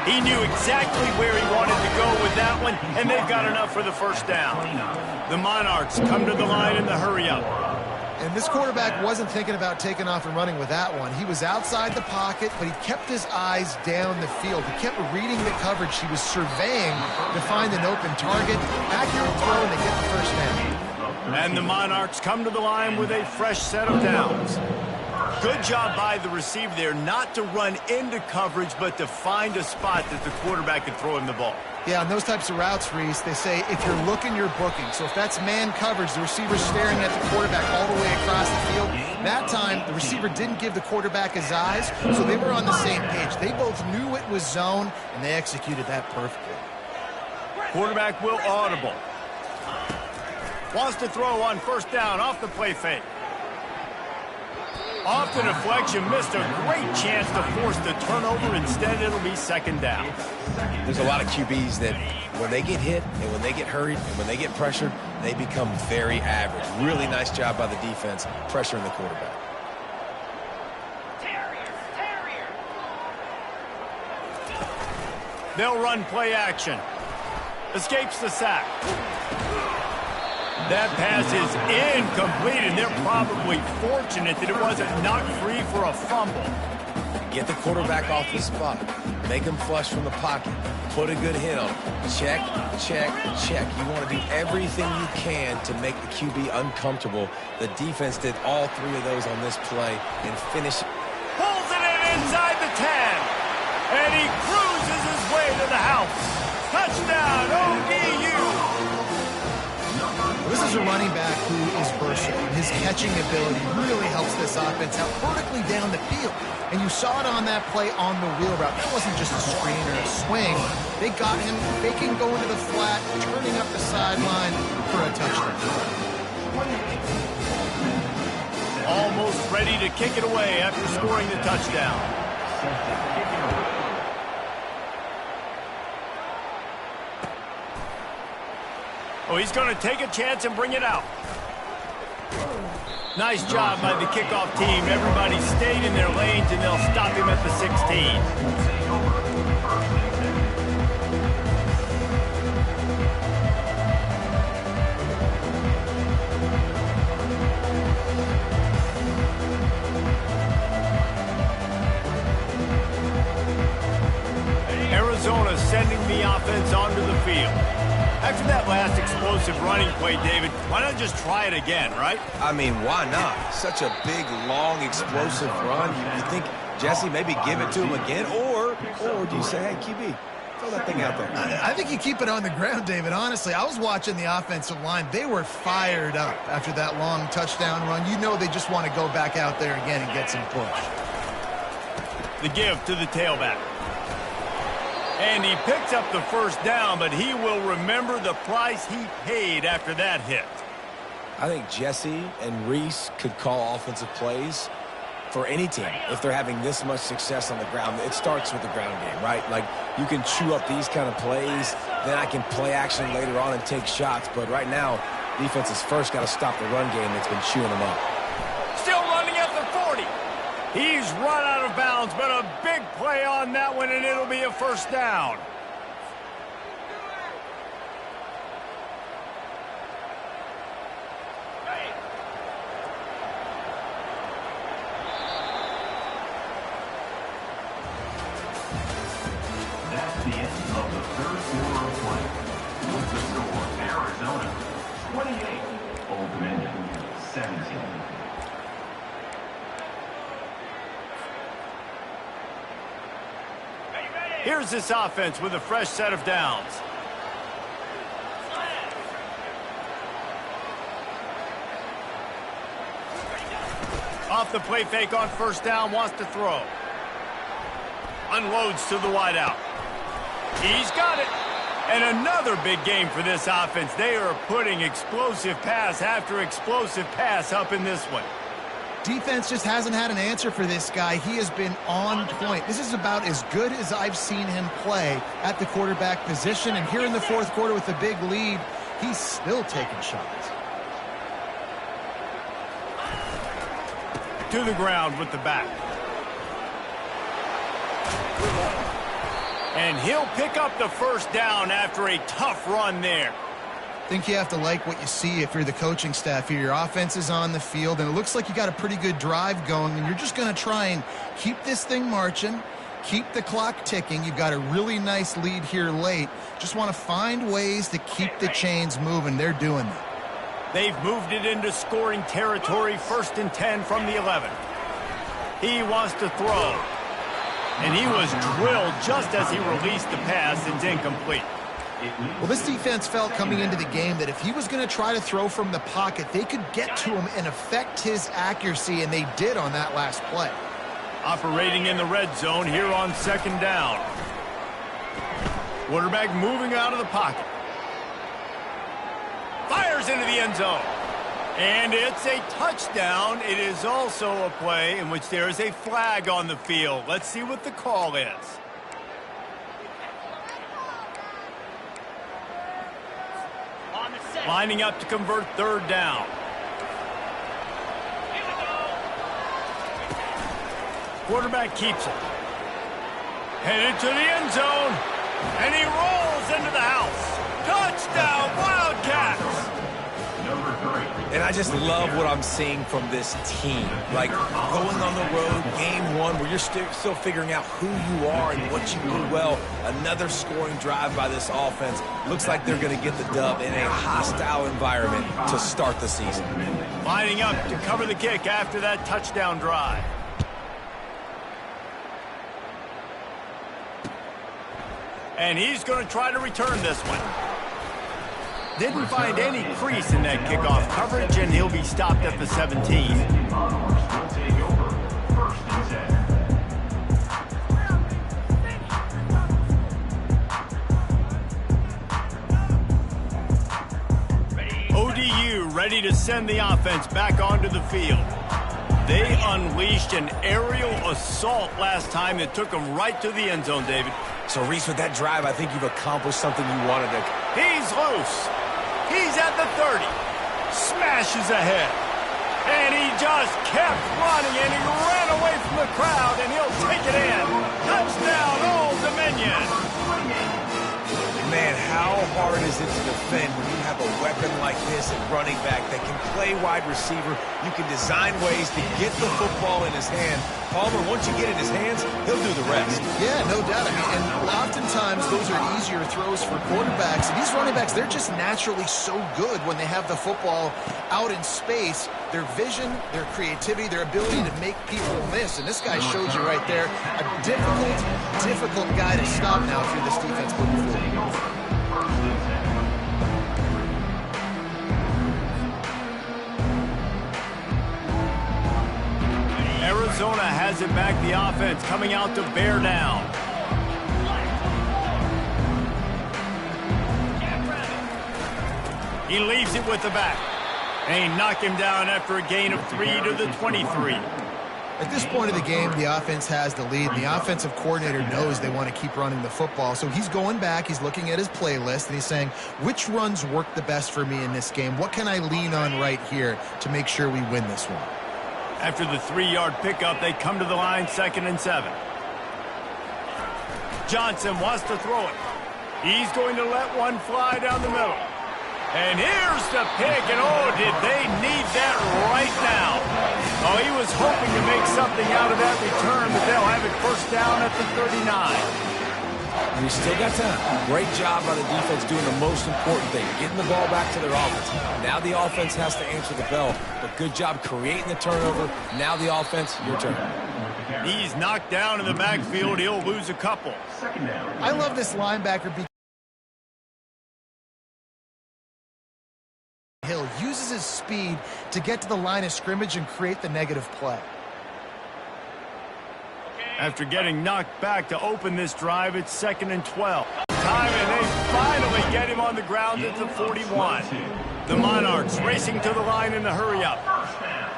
A: He knew exactly where he wanted to go with that one, and they've got enough for the first down. The Monarchs come to the line in the hurry-up.
C: And this quarterback wasn't thinking about taking off and running with that one. He was outside the pocket, but he kept his eyes down the field. He kept reading the coverage. He was surveying to find an open target. Accurate throw, and they get the first down.
A: And the Monarchs come to the line with a fresh set of downs. Good job by the receiver there not to run into coverage, but to find a spot that the quarterback could throw him the ball.
C: Yeah, on those types of routes, Reese, they say if you're looking, you're booking. So if that's man coverage, the receiver's staring at the quarterback all the way across the field. That time, the receiver didn't give the quarterback his eyes, so they were on the same page. They both knew it was zone, and they executed that perfectly.
A: Quarterback will audible. Wants to throw on first down off the play fake. Off the deflection, missed a great chance to force the turnover. Instead, it'll be second down.
B: There's a lot of QBs that when they get hit and when they get hurried and when they get pressured, they become very average. Really nice job by the defense pressuring the quarterback.
E: Terrier.
A: They'll run play action. Escapes the sack. That pass is incomplete, and they're probably fortunate that it wasn't knocked free for a fumble.
B: Get the quarterback off the spot. Make him flush from the pocket. Put a good hit on him. Check, check, check. You want to do everything you can to make the QB uncomfortable. The defense did all three of those on this play and finished.
A: Pulls it in inside the 10. And he cruises his way to the house. Touchdown, ODU.
C: This is a running back who is versatile. His catching ability really helps this offense out vertically down the field. And you saw it on that play on the wheel route. That wasn't just a screen or a swing. They got him faking going to the flat, turning up the sideline for a touchdown.
A: Almost ready to kick it away after scoring the touchdown. Oh, he's going to take a chance and bring it out. Nice job by the kickoff team. Everybody stayed in their lanes, and they'll stop him at the 16. Arizona sending the offense onto the field. After that last explosive running play, David, why not just try it again, right?
B: I mean, why not? Such a big, long, explosive run. You think, Jesse, maybe give it to him again? Or do you say, hey, QB, throw that thing out there?
C: I think you keep it on the ground, David. Honestly, I was watching the offensive line. They were fired up after that long touchdown run. You know they just want to go back out there again and get some push.
A: The give to the tailback. And he picks up the first down, but he will remember the price he paid after that hit.
B: I think Jesse and Reese could call offensive plays for any team if they're having this much success on the ground. It starts with the ground game, right? Like, you can chew up these kind of plays, then I can play action later on and take shots. But right now, defense has first got to stop the run game that's been chewing them up.
A: Still running at the 40. He's run out of bounds, but a big play on that one, and it'll be a first down.
D: That's the end of the third quarter of play. With the score, Arizona 28, Old Dominion 17.
A: Here's this offense with a fresh set of downs. Off the play fake on first down, wants to throw. Unloads to the wideout. He's got it. And another big game for this offense. They are putting explosive pass after explosive pass up in this one.
C: Defense just hasn't had an answer for this guy. He has been on point. This is about as good as I've seen him play at the quarterback position. And here in the fourth quarter with a big lead, he's still taking shots.
A: To the ground with the back. And he'll pick up the first down after a tough run there.
C: I think you have to like what you see if you're the coaching staff here. Your offense is on the field, and it looks like you got a pretty good drive going, and you're just going to try and keep this thing marching, keep the clock ticking. You've got a really nice lead here late. Just want to find ways to keep the chains moving. They're doing that.
A: They've moved it into scoring territory, 1st and 10 from the 11. He wants to throw. And he was drilled just as he released the pass. It's incomplete.
C: Well, this defense felt coming into the game that if he was going to try to throw from the pocket, they could get to him and affect his accuracy, and they did on that last play.
A: Operating in the red zone here on 2nd down. Quarterback moving out of the pocket. Fires into the end zone. And it's a touchdown. It is also a play in which there is a flag on the field. Let's see what the call is.
E: On the set.
A: Lining up to convert 3rd down.
E: Here we go.
A: Quarterback keeps it. Headed to the end zone. And he rolls into the house. Touchdown, Wildcats!
B: And I just love what I'm seeing from this team. Like, going on the road, game one, where you're still figuring out who you are and what you do well. Another scoring drive by this offense. Looks like they're going to get the dub in a hostile environment to start the season.
A: Lining up to cover the kick after that touchdown drive. And he's going to try to return this one. Didn't find any crease in that kickoff coverage, and he'll be stopped at the 17. ODU ready to send the offense back onto the field. They unleashed an aerial assault last time that took them right to the end zone, David.
B: So, Reese, with that drive, I think you've accomplished something you wanted to.
A: He's loose. He's at the 30. Smashes ahead. And he just kept running, and he ran away from the crowd, and he'll take it in. Touchdown, Old Dominion.
B: Man, how hard is it to defend when you have a weapon like this at running back that can play wide receiver? You can design ways to get the football in his hand. Palmer, once you get it in his hands, he'll do the rest.
C: Yeah, no doubt. I mean, and oftentimes those are easier throws for quarterbacks. And these running backs, they're just naturally so good when they have the football out in space. Their vision, their creativity, their ability to make people miss. And this guy showed you right there, a difficult guy to stop now if you're this defense moving forward.
A: Arizona has it back, the offense coming out to bear down. He leaves it with the back. And he knocked him down after a gain of 3 to the 23.
C: At this point of the game, the offense has the lead. And the offensive coordinator knows they want to keep running the football. So he's going back, he's looking at his playlist, and he's saying, which runs work the best for me in this game? What can I lean on right here to make sure we win this one?
A: After the 3-yard pickup, they come to the line, 2nd and 7. Johnson wants to throw it. He's going to let one fly down the middle. And here's the pick, and oh, did they need that right now. Oh, he was hoping to make something out of that return, but they'll have it first down at the 39.
B: We still got time. Great job by the defense doing the most important thing, getting the ball back to their offense. Now the offense has to answer the bell, but good job creating the turnover. Now the offense, your turn.
A: He's knocked down in the backfield. He'll lose a couple.
C: I love this linebacker because Hill uses his speed to get to the line of scrimmage and create the negative play.
A: After getting knocked back to open this drive, it's 2nd and 12. Time, and they finally get him on the ground at the 41. The Monarchs racing to the line in the hurry-up.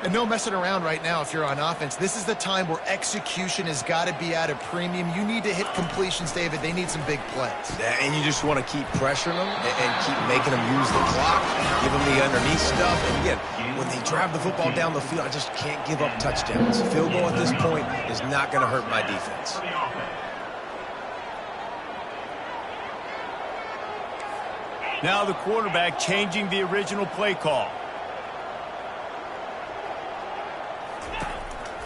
C: And no messing around right now if you're on offense. This is the time where execution has got to be at a premium. You need to hit completions, David. They need some big plays.
B: Yeah, and you just want to keep pressuring them and keep making them use the clock, give them the underneath stuff. And again, when they drive the football down the field, I just can't give up touchdowns. Field goal at this point is not going to hurt my defense.
A: Now the quarterback changing the original play call.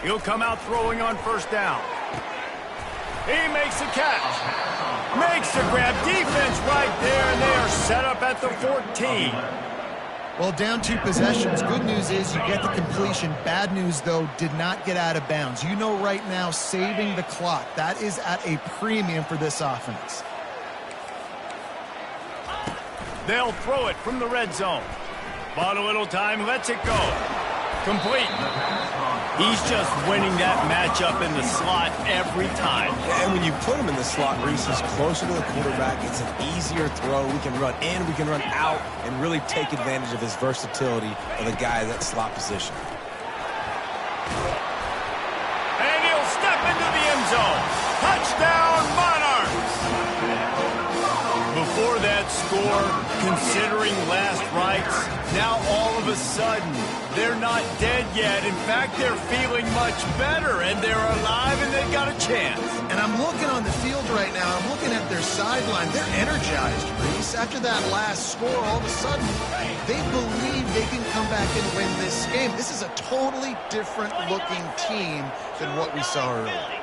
A: He'll come out throwing on first down. He makes a catch. Makes the grab. Defense right there, and they are set up at the 14.
C: Well, down 2 possessions. Good news is you get the completion. Bad news, though, did not get out of bounds. You know right now, saving the clock. That is at a premium for this offense.
A: They'll throw it from the red zone. Bought a little time, lets it go. Complete. He's just winning that matchup in the slot every time.
B: Yeah, and when you put him in the slot, Reese, is closer to the quarterback. It's an easier throw. We can run in, we can run out, and really take advantage of his versatility of the guy in that slot position.
A: And he'll step into the end zone. Touchdown, Monarchs! Before that score, considering last rites, now all of a sudden, they're not dead yet. In fact, they're feeling much better, and they're alive, and they've got a chance.
C: And I'm looking on the field right now. I'm looking at their sideline. They're energized, Reese. After that last score, all of a sudden, they believe they can come back and win this game. This is a totally different-looking team than what we saw earlier.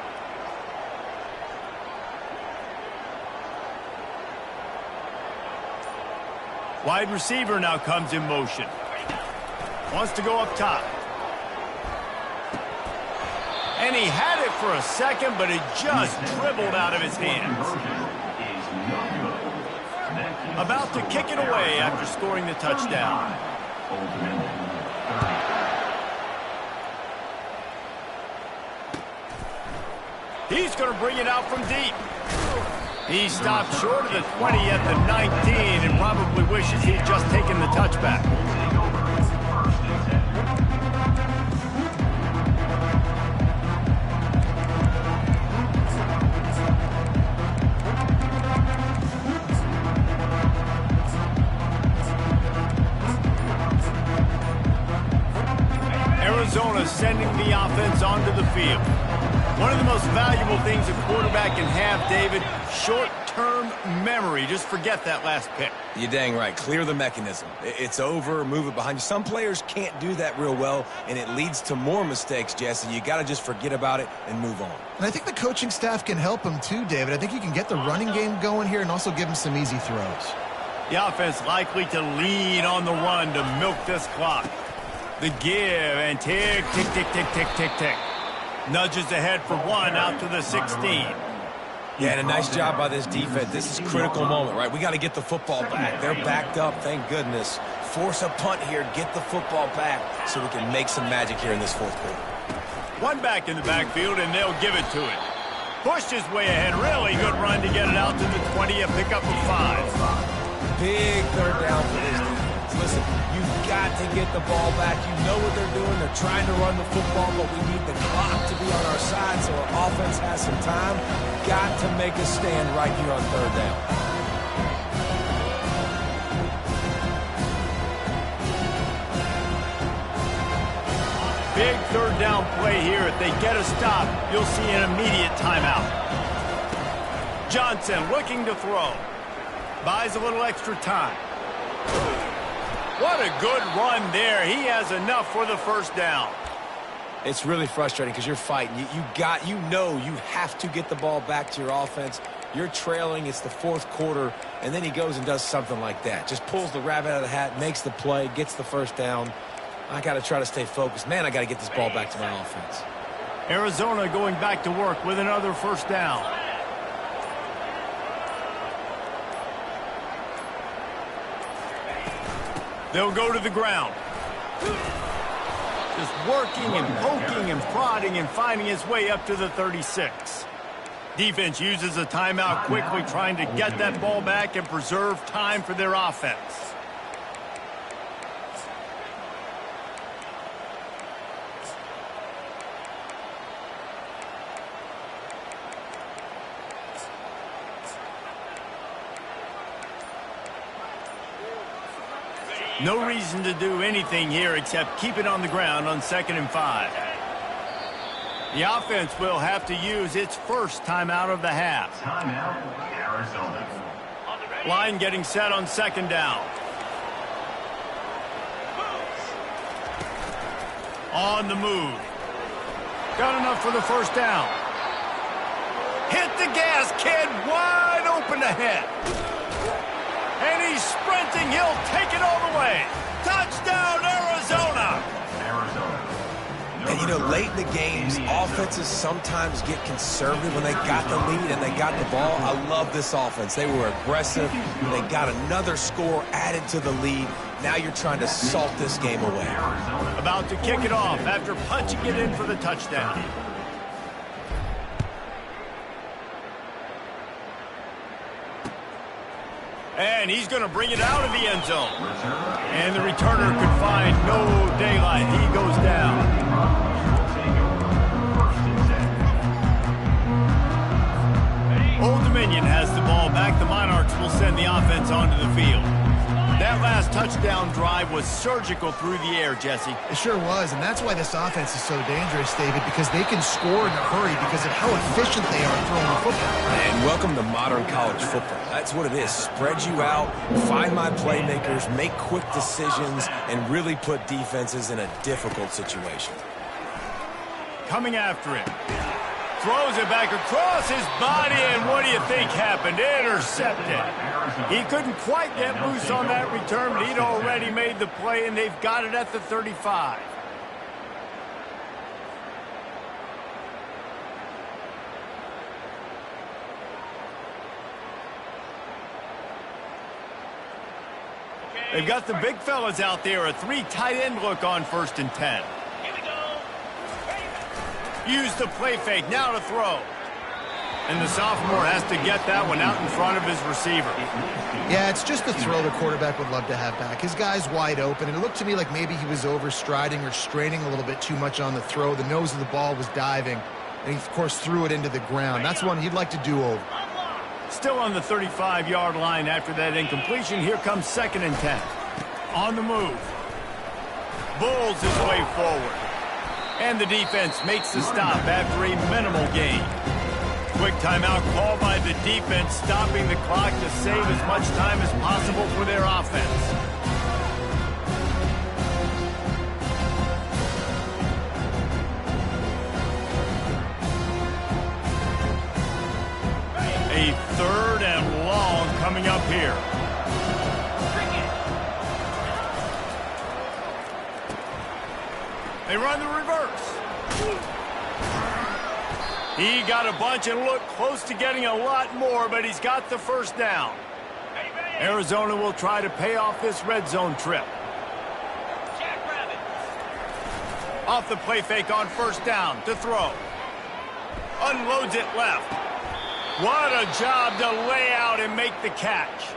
A: Wide receiver now comes in motion. Wants to go up top. And he had it for a second, but it just dribbled out of his hands. About to kick it away after scoring the touchdown. He's going to bring it out from deep. He stopped short of the 20 at the 19 and probably wishes he'd just taken the touchback. Arizona sending the offense onto the field. One of the most valuable things a quarterback can have, David, short-term memory. Just forget that last pick.
B: You're dang right. Clear the mechanism. It's over, move it behind you. Some players can't do that real well, and it leads to more mistakes, Jesse. You got to just forget about it and move on.
C: And I think the coaching staff can help him too, David. I think you can get the running game going here and also give him some easy throws.
A: The offense likely to lean on the run to milk this clock. The give and tick, tick, tick, tick, tick, tick, tick. Nudges ahead for 1 out to the 16.
B: Yeah, and a nice job by this defense. This is a critical moment, right? We got to get the football back. They're backed up, thank goodness. Force a punt here, get the football back so we can make some magic here in this fourth quarter.
A: One back in the backfield, and they'll give it to it. Pushed his way ahead. Really good run to get it out to the 20 and pick up a 5.
B: Big third down for this defense. Listen, you've got to get the ball back. You know what they're doing. They're trying to run the football, but we need the clock to be on our side so our offense has some time. Got to make a stand right here on third down.
A: Big third down play here. If they get a stop, you'll see an immediate timeout. Johnson looking to throw. Buys a little extra time. What a good run there. He has enough for the first down.
B: It's really frustrating because you're fighting. You know you have to get the ball back to your offense. You're trailing. It's the fourth quarter, and then he goes and does something like that. Just pulls the rabbit out of the hat, makes the play, gets the first down. I got to try to stay focused. Man, I got to get this ball back to my offense.
A: Arizona going back to work with another first down. They'll go to the ground. Just working and poking and prodding and finding his way up to the 36. Defense uses a timeout quickly, trying to get that ball back and preserve time for their offense. No reason to do anything here except keep it on the ground on 2nd and 5. The offense will have to use its first timeout of the half.
D: Timeout, Arizona.
A: Line getting set on 2nd down. On the move. Got enough for the first down. Hit the gas, kid. Wide open ahead. And he's sprinting. He'll take it all the way. Touchdown, Arizona.
B: And, you know, late in the games, offenses sometimes get conservative when they got the lead and they got the ball. I love this offense. They were aggressive. They got another score added to the lead. Now you're trying to salt this game away.
A: About to kick it off after punching it in for the touchdown. And he's going to bring it out of the end zone. And the returner could find no daylight. He goes down. Old Dominion has the ball back. The Monarchs will send the offense onto the field. That last touchdown drive was surgical through the air, Jesse.
C: It sure was, and that's why this offense is so dangerous, David, because they can score in a hurry because of how efficient they are throwing the football.
B: And welcome to modern college football. That's what it is. Spread you out, find my playmakers, make quick decisions, and really put defenses in a difficult situation.
A: Coming after him. Throws it back across his body, and what do you think happened? Intercepted. He couldn't quite get loose on that return, but he'd already made the play, and they've got it at the 35. They've got the big fellas out there, a 3 tight end look on 1st and 10. Use the play fake, now to throw. And the sophomore has to get that one out in front of his receiver.
C: Yeah, it's just the throw the quarterback would love to have back. His guy's wide open, and it looked to me like maybe he was overstriding or straining a little bit too much on the throw. The nose of the ball was diving, and he, of course, threw it into the ground. That's one he'd like to do over.
A: Still on the 35-yard line after that incompletion. Here comes 2nd and 10. On the move. Bulls his way forward. And the defense makes the stop after a minimal gain. Quick timeout called by the defense, stopping the clock to save as much time as possible for their offense. A 3rd and long coming up here. They run the reverse. He got a bunch and looked close to getting a lot more, but he's got the first down. Arizona will try to pay off this red zone trip. Off the play fake on 1st down to throw. Unloads it left. What a job to lay out and make the catch.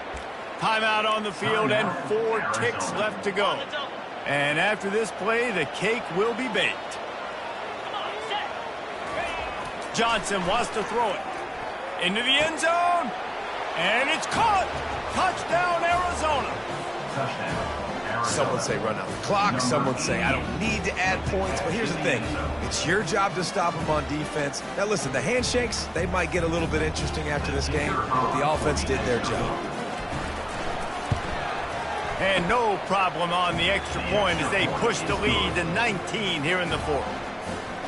A: Timeout on the field and 4 ticks left to go. And after this play, the cake will be baked. Johnson wants to throw it. Into the end zone. And it's caught. Touchdown, Arizona.
B: Some would say run out the clock. Some would say I don't need to add points. But here's the thing. It's your job to stop them on defense. Now, listen, the handshakes, they might get a little bit interesting after this game, but the offense did their job.
A: And no problem on the extra point as they push the lead to 19 here in the 4th.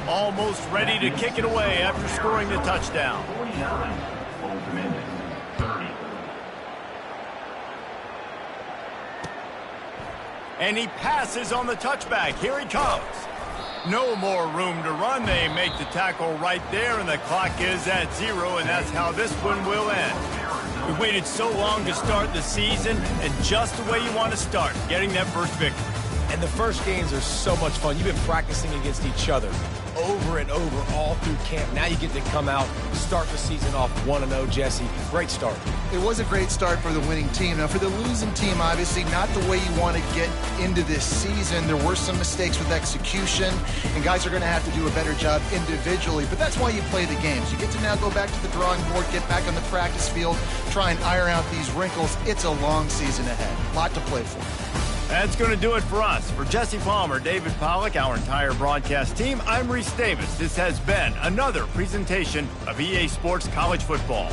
A: Almost ready to kick it away after scoring the touchdown.
D: 49, Old Dominion, 30.
A: And he passes on the touchback. Here he comes. No more room to run. They make the tackle right there, and the clock is at 0, and that's how this one will end. We waited so long to start the season, and just the way you want to start, getting that first victory.
B: And the first games are so much fun. You've been practicing against each other over and over all through camp. Now you get to come out, start the season off 1-0, Jesse. Great start.
C: It was a great start for the winning team. Now, for the losing team, obviously not the way you want to get into this season. There were some mistakes with execution, and guys are going to have to do a better job individually. But that's why you play the games. You get to now go back to the drawing board, get back on the practice field, try and iron out these wrinkles. It's a long season ahead. A lot to play for.
A: That's going to do it for us. For Jesse Palmer, David Pollack, our entire broadcast team, I'm Reese Davis. This has been another presentation of EA Sports College Football.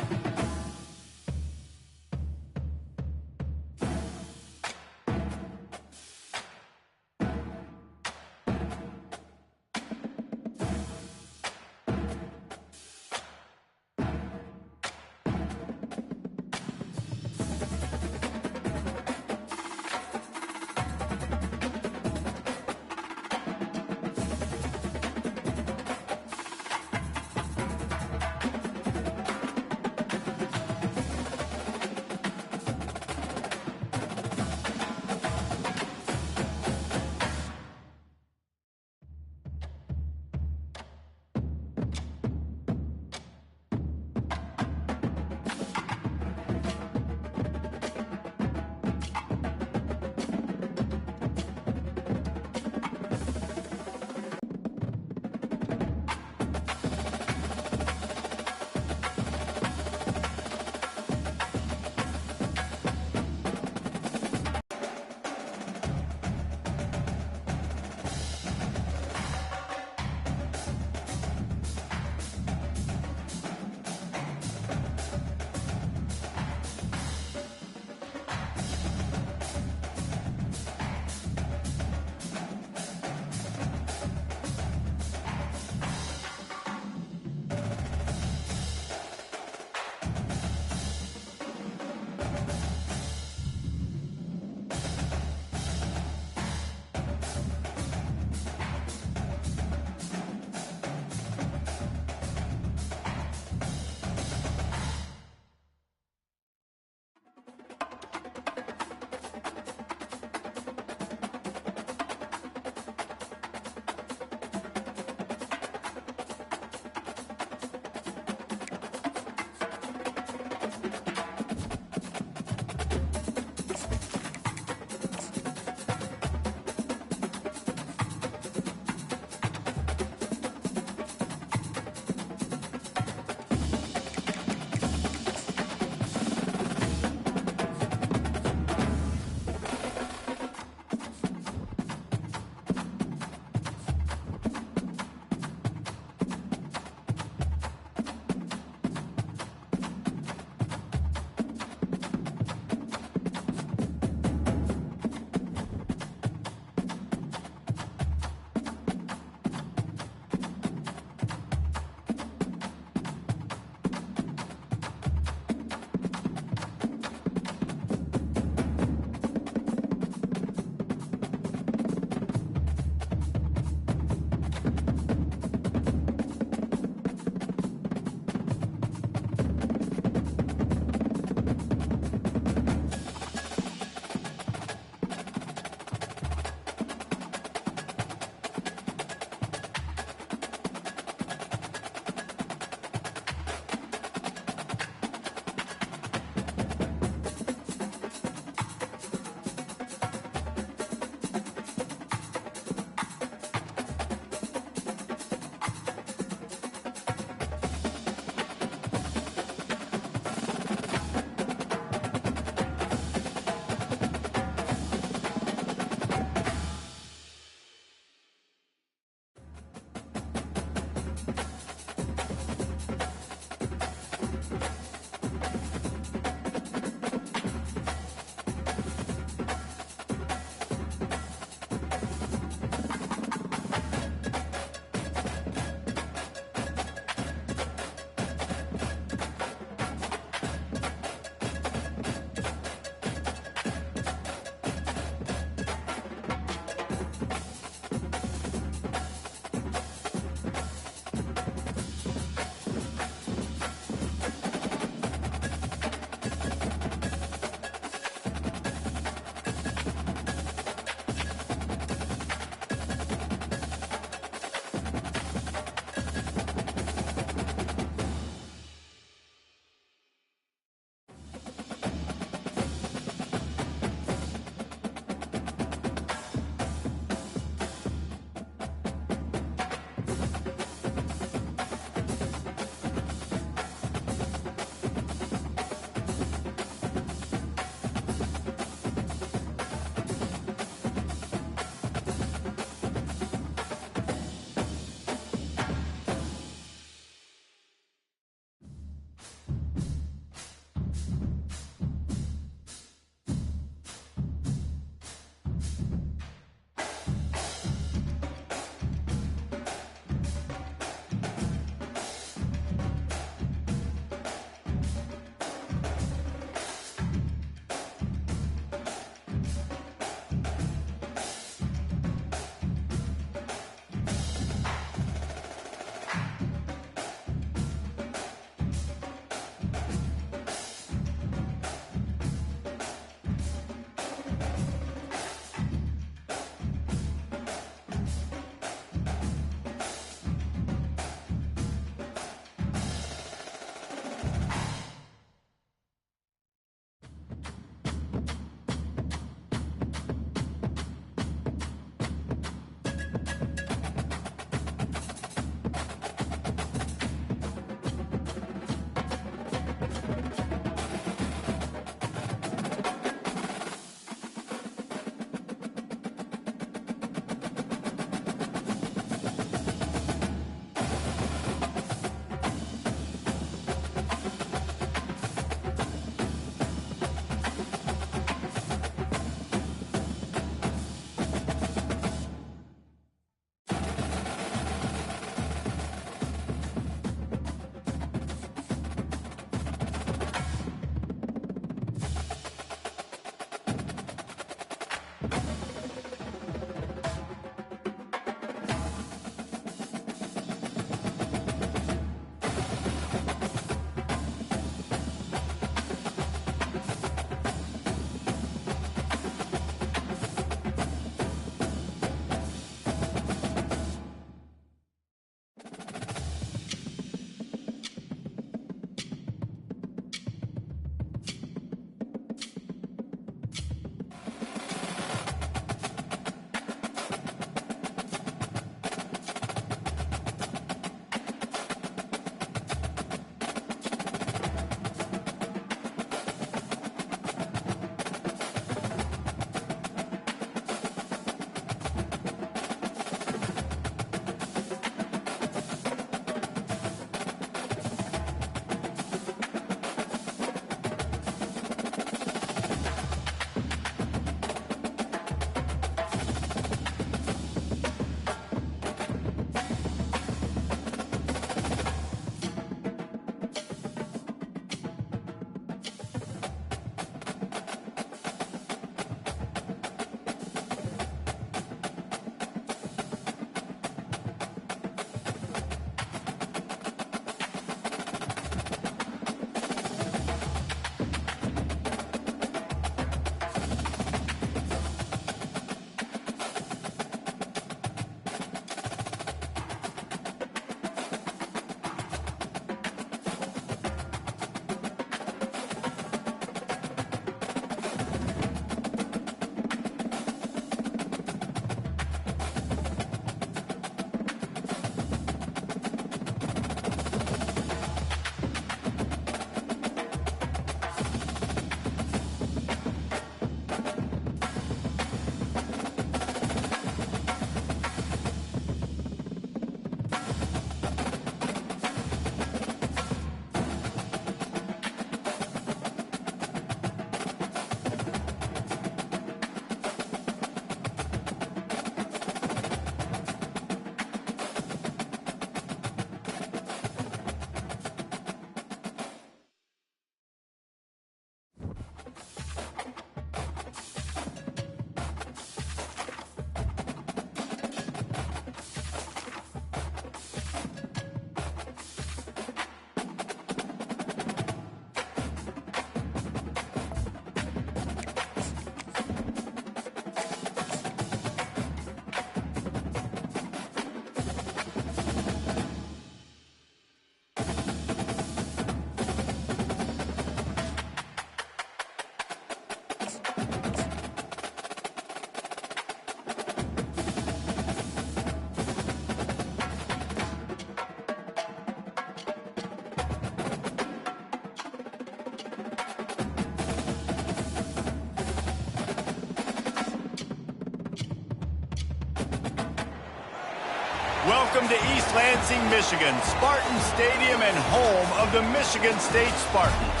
A: Welcome to East Lansing, Michigan, Spartan Stadium and home of the Michigan State Spartans.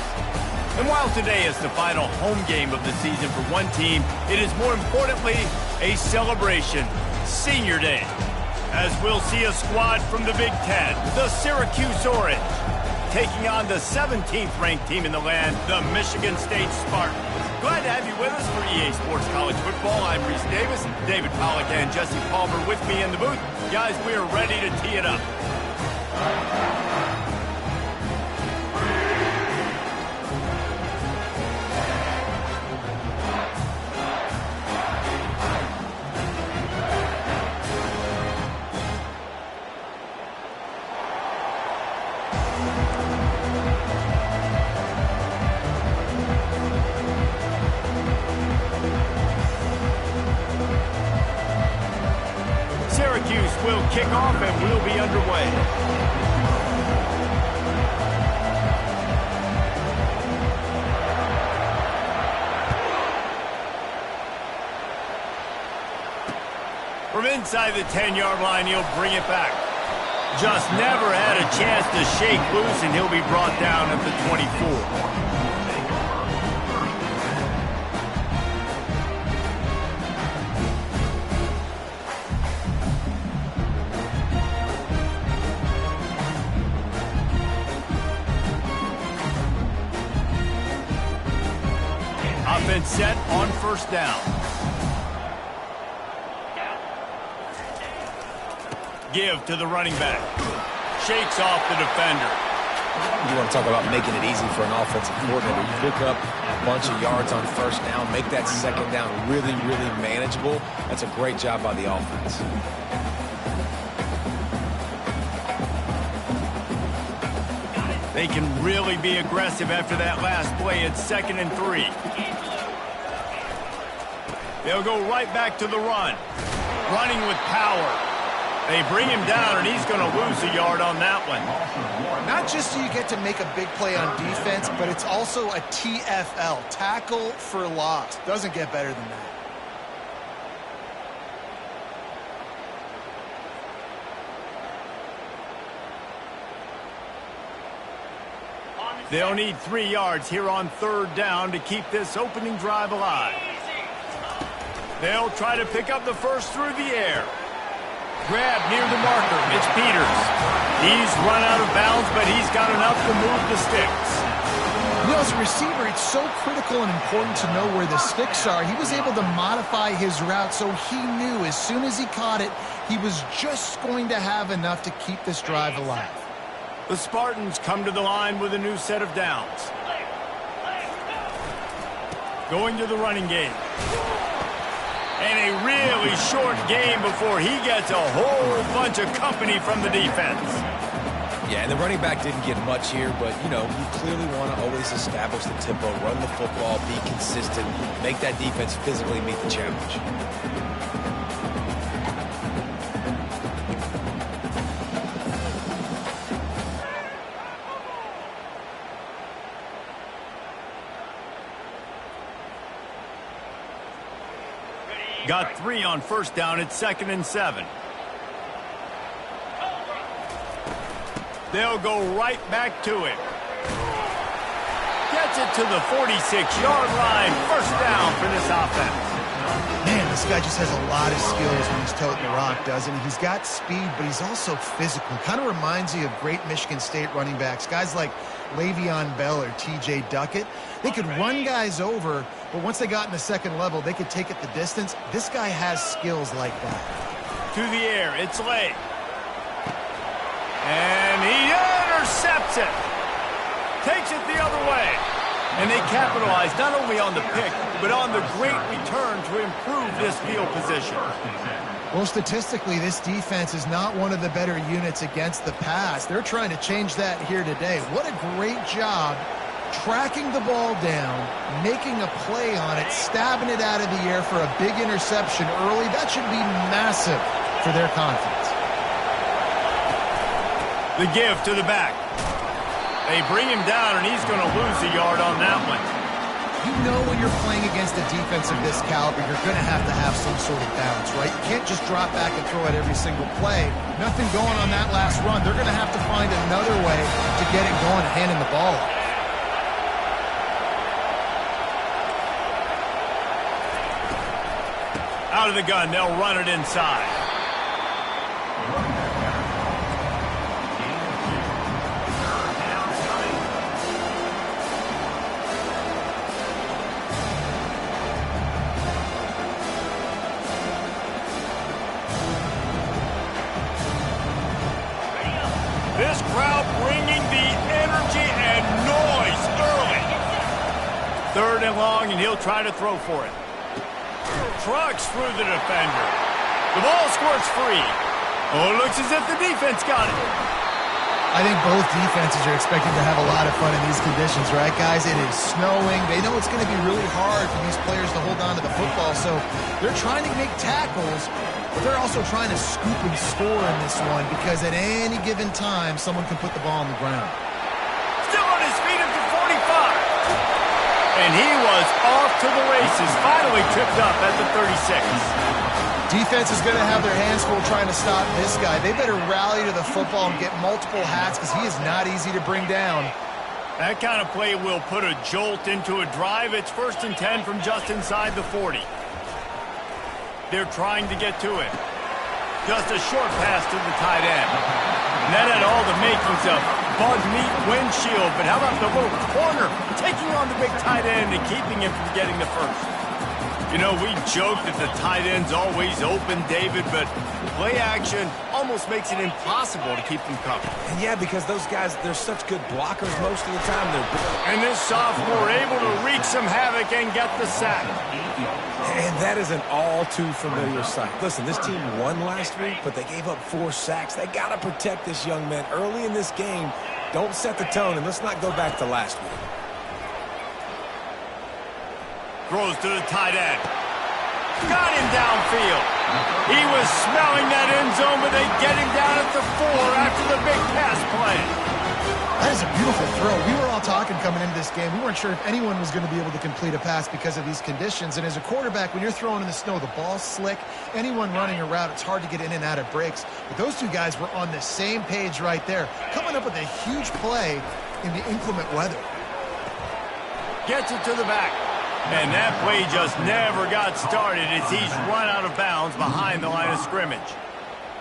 A: And while today is the final home game of the season for one team, it is more importantly a celebration, Senior Day, as we'll see a squad from the Big Ten, the Syracuse Orange, taking on the 17th ranked team in the land, the Michigan State Spartans. Glad to have you with us for EA Sports College Football. I'm Reese Davis, David Pollack and Jesse Palmer with me in the booth. Guys, we are ready to tee it up. Syracuse will kick off and we'll be underway. From inside the 10-yard line, he'll bring it back. Just never had a chance to shake loose, and he'll be brought down at the 24. Offense set on first down. Give to the running back. Shakes off the defender.
B: You want to talk about making it easy for an offensive coordinator. You pick up a bunch of yards on first down, make that second down really, really manageable. That's a great job by the offense.
A: They can really be aggressive after that last play. It's 2nd and 3. They'll go right back to the run. Running with power. They bring him down, and he's going to lose a yard on that one.
C: Not just do you get to make a big play on defense, but it's also a TFL, tackle for loss. Doesn't get better than that.
A: They'll need 3 yards here on third down to keep this opening drive alive. They'll try to pick up the first through the air. Grab near the marker. It's Peters. He's run out of bounds, but he's got enough to move the sticks.
C: You know, as a receiver, it's so critical and important to know where the sticks are. He was able to modify his route, so he knew as soon as he caught it, he was just going to have enough to keep this drive alive.
A: The Spartans come to the line with a new set of downs. Going to the running game. And a really short game before he gets a whole bunch of company from the defense.
B: Yeah, and the running back didn't get much here, but, you know, you clearly want to always establish the tempo, run the football, be consistent, make that defense physically meet the challenge.
A: Got 3 on first down. It's 2nd and 7. They'll go right back to it. Gets it to the 46-yard line. First down for this offense.
C: Man, this guy just has a lot of skills when he's toting the rock, doesn't he? He's got speed, but he's also physical. Kind of reminds you of great Michigan State running backs. Guys like Le'Veon Bell or T.J. Duckett. They could run guys over, but once they got in the second level, they could take it the distance. This guy has skills like that.
A: To the air, it's late. And he intercepts it. Takes it the other way. And they capitalize not only on the pick, but on the great return to improve this field position.
C: Well, statistically, this defense is not one of the better units against the pass. They're trying to change that here today. What a great job tracking the ball down, making a play on it, stabbing it out of the air for a big interception early. That should be massive for their confidence.
A: The give to the back. They bring him down, and he's going to lose a yard on that one.
C: You know when you're playing against a defense of this caliber, you're going to have some sort of balance, right? You can't just drop back and throw it every single play. Nothing going on that last run. They're going to have to find another way to get it going and handing the ball off.
A: Out of the gun, they'll run it inside. This crowd bringing the energy and noise early. 3rd and long, and he'll try to throw for it. Trucks through the defender. The ball squirts free. Oh, it looks as if the defense got it.
C: I think both defenses are expecting to have a lot of fun in these conditions, right, guys? It is snowing. They know it's going to be really hard for these players to hold on to the football, so they're trying to make tackles, but they're also trying to scoop and score in this one because at any given time, someone can put the ball on the ground.
A: Still on his feet at the 45. And he was off to the races, finally tripped up at the 36.
C: Defense is going to have their hands full trying to stop this guy. They better rally to the football and get multiple hats because he is not easy to bring down.
A: That kind of play will put a jolt into a drive. It's 1st and 10 from just inside the 40. They're trying to get to it. Just a short pass to the tight end. And that had all the makings of bug meat windshield, but how about the little corner taking on the big tight end and keeping him from getting the first? You know, we joke that the tight end's always open, David, but play action almost makes it impossible to keep them covered.
B: And yeah, because those guys, they're such good blockers most of the time.
A: And this sophomore able to wreak some havoc and get the sack.
B: And that is an all-too-familiar sight. Listen, this team won last week, but they gave up 4 sacks. They got to protect this young man early in this game. Don't set the tone, and let's not go back to last week.
A: Throws to the tight end. Got him downfield. He was smelling that end zone, but they get him down at the 4 after the big pass play.
C: That is a beautiful throw. We were all talking coming into this game. We weren't sure if anyone was going to be able to complete a pass because of these conditions. And as a quarterback, when you're throwing in the snow, the ball's slick. Anyone running a route, it's hard to get in and out of breaks. But those two guys were on the same page right there, coming up with a huge play in the inclement weather.
A: Gets it to the back. And that play just never got started as he's run out of bounds behind the line of scrimmage.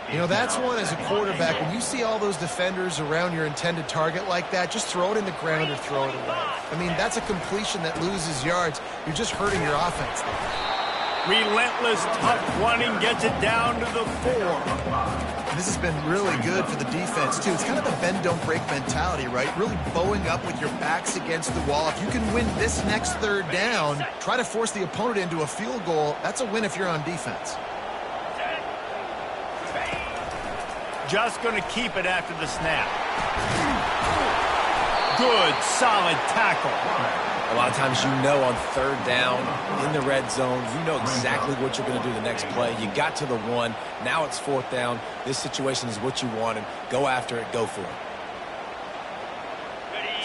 C: You know, that's one as a quarterback. When you see all those defenders around your intended target like that, just throw it in the ground or throw it away. I mean, that's a completion that loses yards. You're just hurting your offense there.
A: Relentless, tough running gets it down to the 4.
C: This has been really good for the defense, too. It's kind of a bend-don't-break mentality, right? Really bowing up with your backs against the wall. If you can win this next 3rd down, try to force the opponent into a field goal. That's a win if you're on defense.
A: Just going to keep it after the snap. Good, solid tackle.
B: A lot of times you know on 3rd down in the red zone, you know exactly what you're going to do the next play. You got to the 1. Now it's 4th down. This situation is what you wanted. Go after it. Go for it.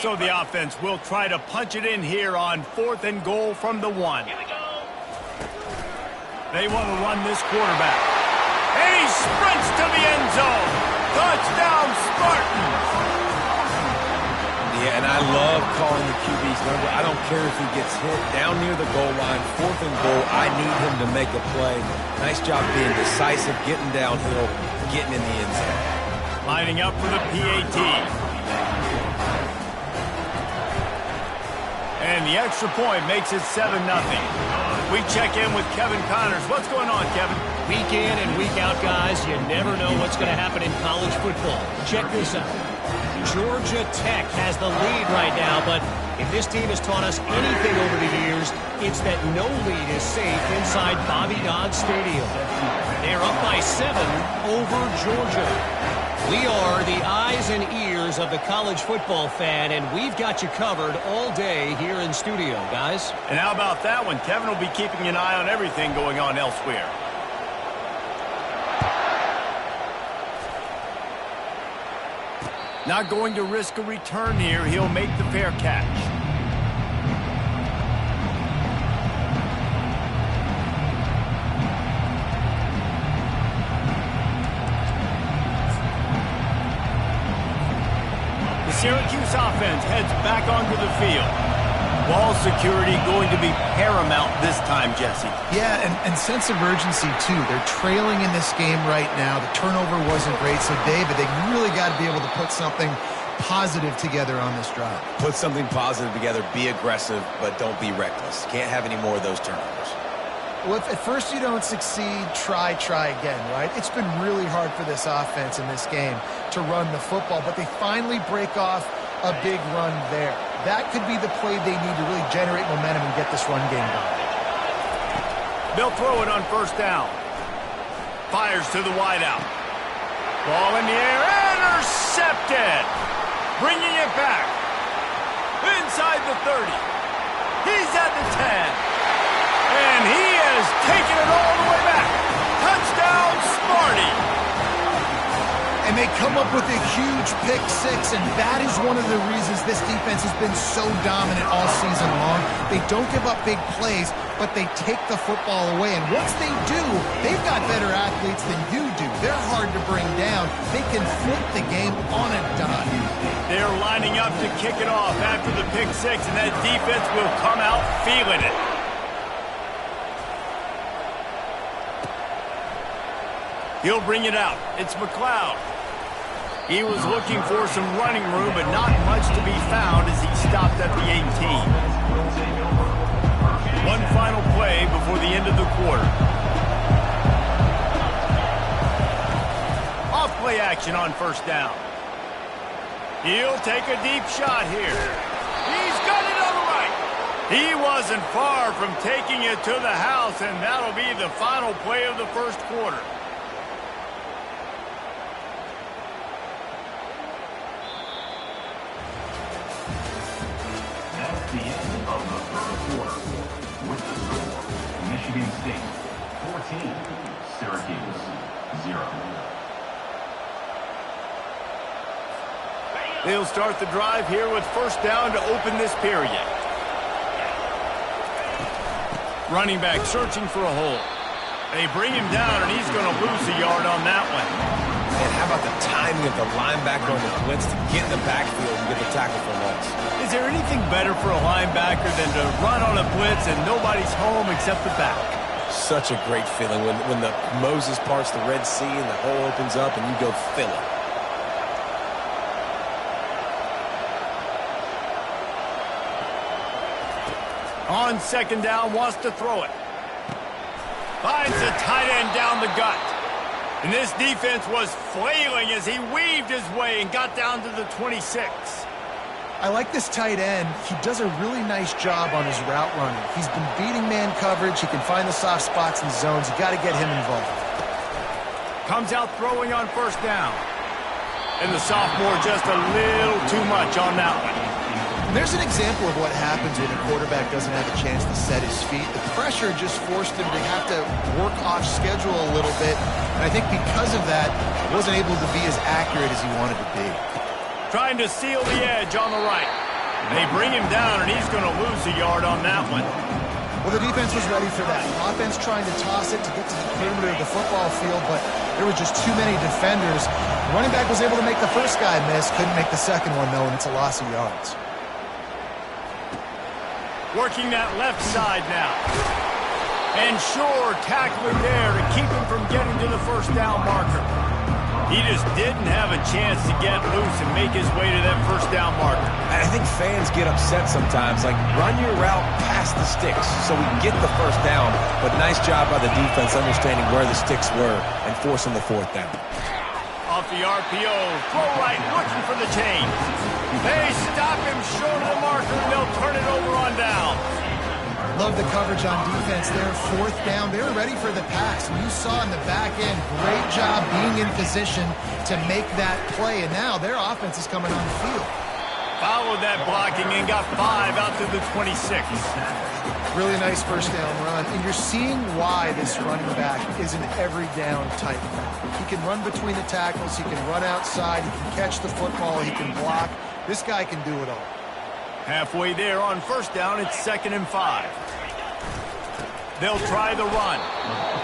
A: So the offense will try to punch it in here on 4th and goal from the 1. They want to run this quarterback. And he sprints to the end zone. Touchdown, Spartans.
B: Yeah, and I love calling the QB's number. I don't care if he gets hit down near the goal line, 4th and goal. I need him to make a play. Nice job being decisive, getting downhill, getting in the end zone.
A: Lining up for the PAT. And the extra point makes it 7-0. We check in with Kevin Connors. What's going on, Kevin?
F: Week in and week out, guys, you never know what's going to happen in college football. Check this out. Georgia Tech has the lead right now, but if this team has taught us anything over the years, it's that no lead is safe inside Bobby Dodd Stadium. They're up by 7 over Georgia. We are the eyes and ears of the college football fan, and we've got you covered all day here in studio, guys.
A: And how about that one? Kevin will be keeping an eye on everything going on elsewhere. Not going to risk a return here. He'll make the fair catch. this offense heads back onto the field. Ball security going to be paramount this time, Jesse.
C: Yeah, and sense of urgency, too. They're trailing in this game right now. The turnover wasn't great, so David, they really got to be able to put something positive together on this drive.
B: Put something positive together, be aggressive, but don't be reckless. Can't have any more of those turnovers.
C: Well, if at first you don't succeed, try again, right? It's been really hard for this offense in this game to run the football, but they finally break off a big run there. That could be the play they need to really generate momentum and get this run game going.
A: They'll throw it on first down. Fires to the wideout. Ball in the air, intercepted. Bringing it back. Inside the 30. He's at the 10. And he has taken it all the way back. Touchdown, Smarty.
C: And they come up with a huge pick six, and that is one of the reasons this defense has been so dominant all season long. They don't give up big plays, but they take the football away. And once they do, they've got better athletes than you do. They're hard to bring down. They can flip the game on a dime.
A: They're lining up to kick it off after the pick six, and that defense will come out feeling it. He'll bring it out. It's McLeod. He was looking for some running room, but not much to be found as he stopped at the 18. One final play before the end of the quarter. Off play action on first down. He'll take a deep shot here. He's got it on the right. He wasn't far from taking it to the house, and that'll be the final play of the first quarter.
D: The end of the third quarter with the score, Michigan State 14, Syracuse 0.
A: They'll start the drive here with first down to open this period. Running back searching for a hole. They bring him down, and he's going to lose a yard on that one.
B: And how about the timing of the linebacker on the blitz to get in the backfield and get the tackle for loss?
A: Is there anything better for a linebacker than to run on a blitz and nobody's home except the back?
B: Such a great feeling when the Moses parts the Red Sea and the hole opens up and you go fill it.
A: On second down, wants to throw it. Finds the tight end down the gut. And this defense was flailing as he weaved his way and got down to the 26.
C: I like this tight end. He does a really nice job on his route running. He's been beating man coverage. He can find the soft spots and zones. You got to get him involved.
A: Comes out throwing on first down. And the sophomore just a little too much on that one.
C: And there's an example of what happens when a quarterback doesn't have a chance to set his feet. The pressure just forced him to have to work off schedule a little bit. And I think because of that, he wasn't able to be as accurate as he wanted to be.
A: Trying to seal the edge on the right. They bring him down, and he's going to lose a yard on that one.
C: Well, the defense was ready for that. Offense trying to toss it to get to the perimeter of the football field, but there were just too many defenders. The running back was able to make the first guy miss, couldn't make the second one, though, and it's a loss of yards.
A: Working that left side now. And sure, tackling there to keep him from getting to the first down marker. He just didn't have a chance to get loose and make his way to that first down marker.
B: I think fans get upset sometimes, like run your route past the sticks so we get the first down. But nice job by the defense understanding where the sticks were and forcing the fourth down.
A: Off the RPO, throw right, looking for the chain. They stop him short of the marker, and they'll turn it over on down.
C: Love the coverage on defense there. Fourth down, they were ready for the pass. And you saw in the back end, great job being in position to make that play. And now their offense is coming on the field.
A: Followed that blocking and got 5 out to the 26.
C: Really nice first down run. And you're seeing why this running back is an every down type back. He can run between the tackles. He can run outside. He can catch the football. He can block. This guy can do it all.
A: Halfway there on first down, it's 2nd and 5. They'll try the run.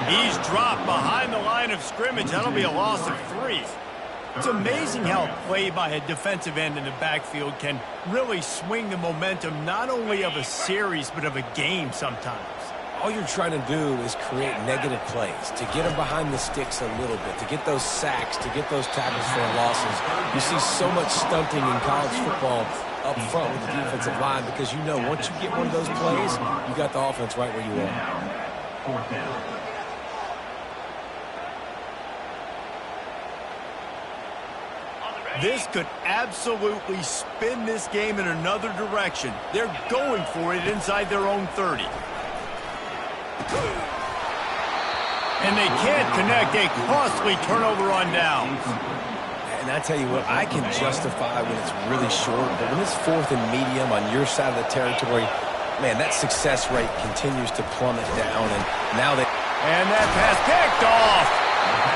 A: He's dropped behind the line of scrimmage. That'll be a loss of 3. It's amazing how a play by a defensive end in the backfield can really swing the momentum not only of a series but of a game sometimes.
B: All you're trying to do is create negative plays, to get them behind the sticks a little bit, to get those sacks, to get those tackles for losses. You see so much stunting in college football up front with the defensive line because you know once you get one of those plays, you got the offense right where you are.
D: Fourth down.
A: This could absolutely spin this game in another direction. They're going for it inside their own 30. And they can't connect. A costly turnover on downs.
B: And I tell you what, I can justify when it's really short, but when it's fourth and medium on your side of the territory, man, that success rate continues to plummet down. And now they...
A: And that pass picked off.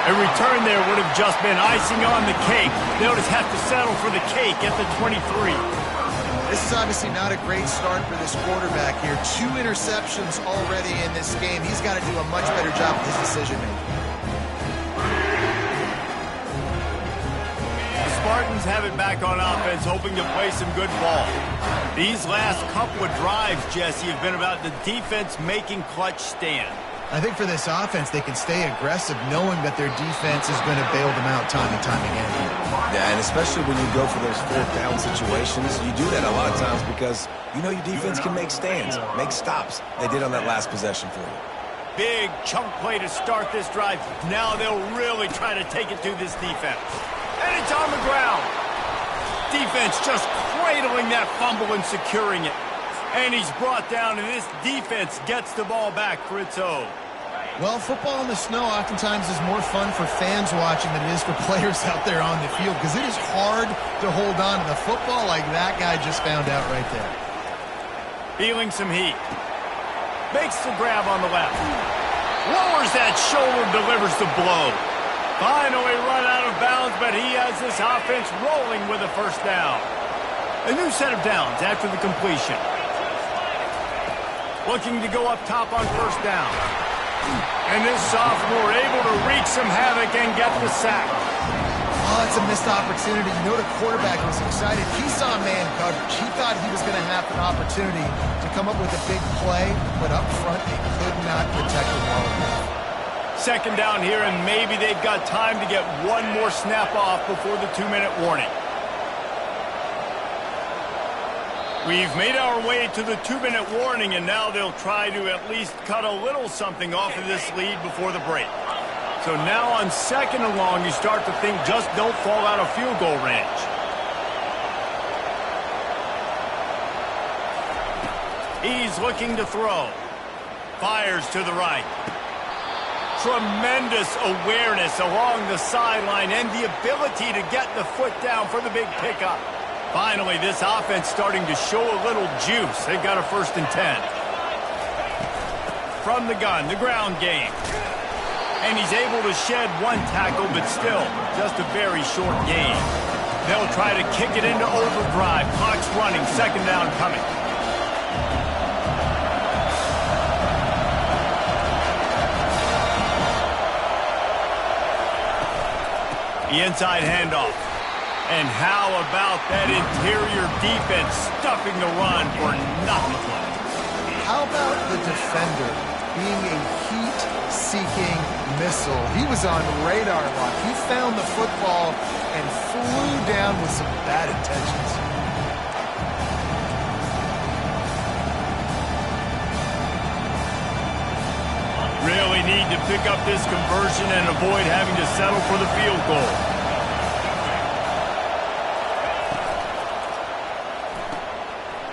A: A return there would have just been icing on the cake. They'll just have to settle for the cake at the 23.
C: This is obviously not a great start for this quarterback here. 2 interceptions already in this game. He's got to do a much better job with his decision-making.
A: The Spartans have it back on offense, hoping to play some good ball. These last couple of drives, Jesse, have been about the defense making clutch stand.
C: I think for this offense, they can stay aggressive knowing that their defense is going to bail them out time and time again.
B: Yeah, and especially when you go for those fourth down situations, you do that a lot of times because you know your defense can make stands, make stops. They did on that last possession for you.
A: Big chunk play to start this drive. Now they'll really try to take it to this defense. And it's on the ground. Defense just cradling that fumble and securing it. And he's brought down, and this defense gets the ball back for its own.
C: Well, football in the snow oftentimes is more fun for fans watching than it is for players out there on the field because it is hard to hold on to the football like that guy just found out right there.
A: Feeling some heat. Makes the grab on the left. Lowers that shoulder, delivers the blow. Finally run out of bounds, but he has this offense rolling with a first down. A new set of downs after the completion. Looking to go up top on first down. And this sophomore able to wreak some havoc and get the sack.
C: Oh, it's a missed opportunity. You know the quarterback was excited. He saw man coverage. He thought he was going to have an opportunity to come up with a big play, but up front they could not protect the ball.
A: Second down here, and maybe they've got time to get one more snap off before the 2-minute warning. We've made our way to the 2-minute warning, and now they'll try to at least cut a little something off of this lead before the break. So now on second and long, you start to think just don't fall out of field goal range. He's looking to throw. Fires to the right. Tremendous awareness along the sideline and the ability to get the foot down for the big pickup. Finally, this offense starting to show a little juice. They've got a 1st and 10. From the gun, the ground game. And he's able to shed one tackle, but still, just a very short game. They'll try to kick it into overdrive. Clock's running, second down coming. The inside handoff. And how about that interior defense stuffing the run for nothing?
C: How about the defender being a heat-seeking missile? He was on radar lock. He found the football and flew down with some bad intentions.
A: Really need to pick up this conversion and avoid having to settle for the field goal.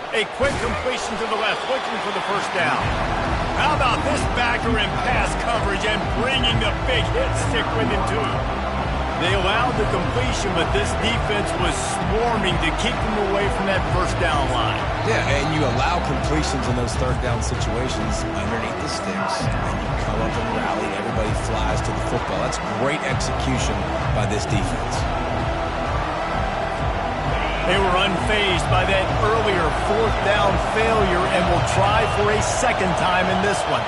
A: A quick completion to the left, looking for the first down. How about this backer in pass coverage and bringing the big hit stick with him, too? They allowed the completion, but this defense was swarming to keep them away from that first down line.
B: Yeah, and you allow completions in those third down situations underneath the sticks, and you come up and rally, and everybody flies to the football. That's great execution by this defense.
A: They were unfazed by that earlier fourth down failure and will try for a second time in this one.